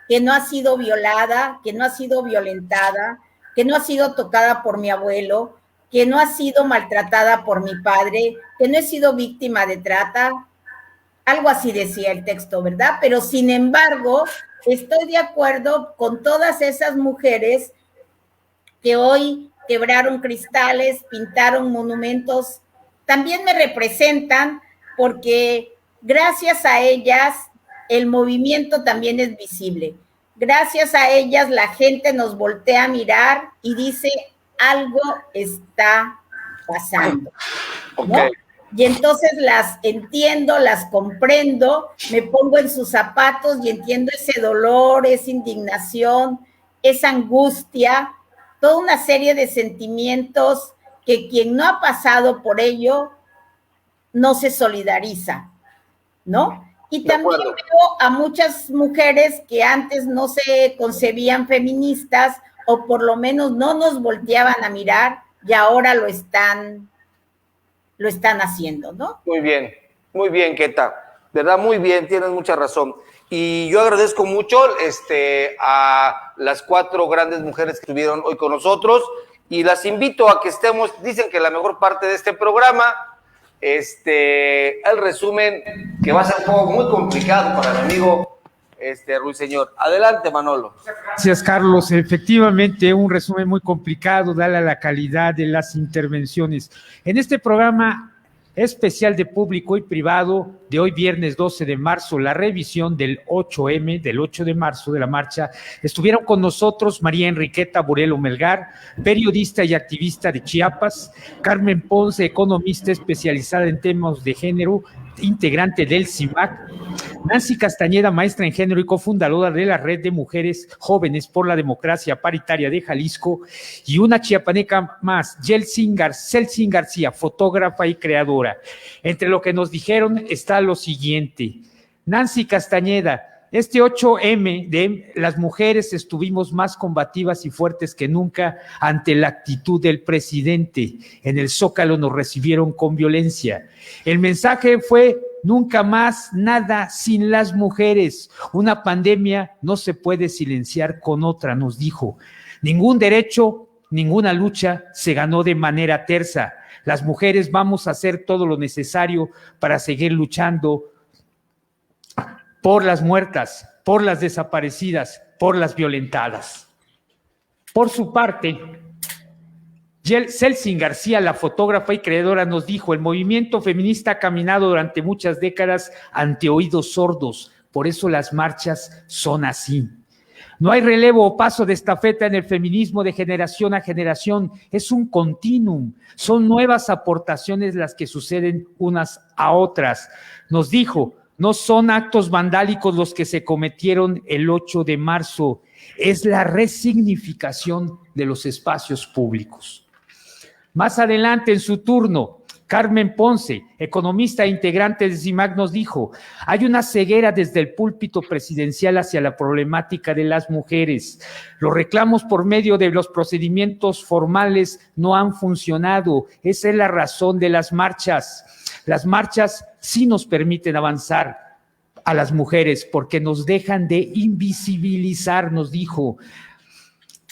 [SPEAKER 1] que no ha sido violada, que no ha sido violentada, que no ha sido tocada por mi abuelo, que no ha sido maltratada por mi padre, que no he sido víctima de trata. Algo así decía el texto, ¿verdad? Pero sin embargo, estoy de acuerdo con todas esas mujeres que hoy quebraron cristales, pintaron monumentos. También me representan porque gracias a ellas el movimiento también es visible. Gracias a ellas la gente nos voltea a mirar y dice, algo está pasando, ¿no? Okay. Y entonces las entiendo, las comprendo, me pongo en sus zapatos y entiendo ese dolor, esa indignación, esa angustia, toda una serie de sentimientos que quien no ha pasado por ello no se solidariza, ¿no? Y también veo a muchas mujeres que antes no se concebían feministas o por lo menos no nos volteaban a mirar y ahora lo están haciendo, ¿no?
[SPEAKER 2] Muy bien, Queta, ¿verdad? Muy bien, tienes mucha razón. Y yo agradezco mucho a las 4 grandes mujeres que estuvieron hoy con nosotros y las invito a que estemos, dicen que la mejor parte de este programa, el resumen, que va a ser un poco muy complicado para mi amigo Ruiseñor. Adelante, Manolo.
[SPEAKER 6] Gracias, Carlos. Efectivamente, un resumen muy complicado, dada la calidad de las intervenciones. En este programa especial de público y privado de hoy viernes 12 de marzo, la revisión del 8M, del 8 de marzo de la marcha, estuvieron con nosotros María Enriqueta Burelo Melgar, periodista y activista de Chiapas, Carmen Ponce, economista especializada en temas de género, integrante del CIMAC, Nancy Castañeda, maestra en género y cofundadora de la Red de Mujeres Jóvenes por la Democracia Paritaria de Jalisco, y una chiapaneca más, Celsin García, fotógrafa y creadora. Entre lo que nos dijeron está lo siguiente: Nancy Castañeda, este 8M de las mujeres estuvimos más combativas y fuertes que nunca ante la actitud del presidente. En el Zócalo nos recibieron con violencia. El mensaje fue: nunca más nada sin las mujeres. Una pandemia no se puede silenciar con otra, nos dijo. Ningún derecho, ninguna lucha se ganó de manera tersa. Las mujeres vamos a hacer todo lo necesario para seguir luchando por las muertas, por las desaparecidas, por las violentadas. Por su parte, Celsin García, la fotógrafa y creadora, nos dijo: el movimiento feminista ha caminado durante muchas décadas ante oídos sordos, por eso las marchas son así. No hay relevo o paso de estafeta en el feminismo de generación a generación, es un continuum, son nuevas aportaciones las que suceden unas a otras. Nos dijo: no son actos vandálicos los que se cometieron el 8 de marzo, es la resignificación de los espacios públicos. Más adelante, en su turno, Carmen Ponce, economista e integrante de CIMAC, nos dijo: hay una ceguera desde el púlpito presidencial hacia la problemática de las mujeres. Los reclamos por medio de los procedimientos formales no han funcionado. Esa es la razón de las marchas. Las marchas sí nos permiten avanzar a las mujeres porque nos dejan de invisibilizar, nos dijo.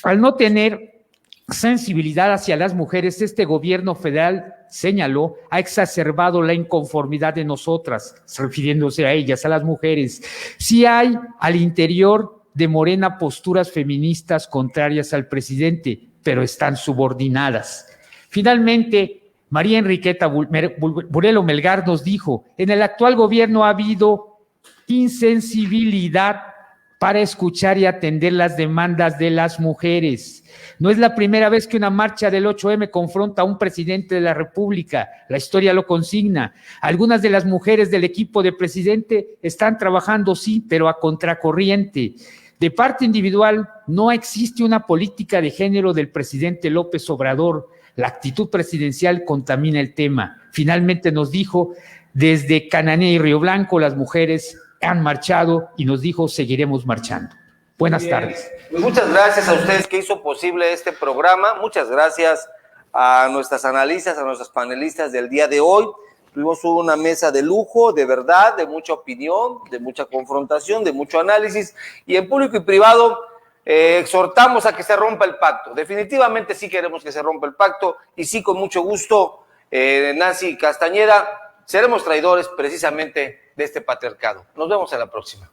[SPEAKER 6] Al no tener sensibilidad hacia las mujeres, este gobierno federal, señaló, ha exacerbado la inconformidad de nosotras, refiriéndose a ellas, a las mujeres. Sí hay al interior de Morena posturas feministas contrarias al presidente, pero están subordinadas. Finalmente, María Enriqueta Burelo Melgar nos dijo: en el actual gobierno ha habido insensibilidad para escuchar y atender las demandas de las mujeres. No es la primera vez que una marcha del 8M confronta a un presidente de la República. La historia lo consigna. Algunas de las mujeres del equipo de presidente están trabajando, sí, pero a contracorriente. De parte individual, no existe una política de género del presidente López Obrador. La actitud presidencial contamina el tema. Finalmente nos dijo: desde Cananea y Río Blanco las mujeres han marchado, y nos dijo: seguiremos marchando. Buenas tardes.
[SPEAKER 2] Muchas gracias a ustedes que hizo posible este programa. Muchas gracias a nuestras analistas, a nuestros panelistas del día de hoy. Tuvimos una mesa de lujo, de verdad, de mucha opinión, de mucha confrontación, de mucho análisis, y en público y privado exhortamos a que se rompa el pacto. Definitivamente sí queremos que se rompa el pacto, y sí, con mucho gusto, Nancy Castañeda, seremos traidores precisamente de este patriarcado. Nos vemos en la próxima.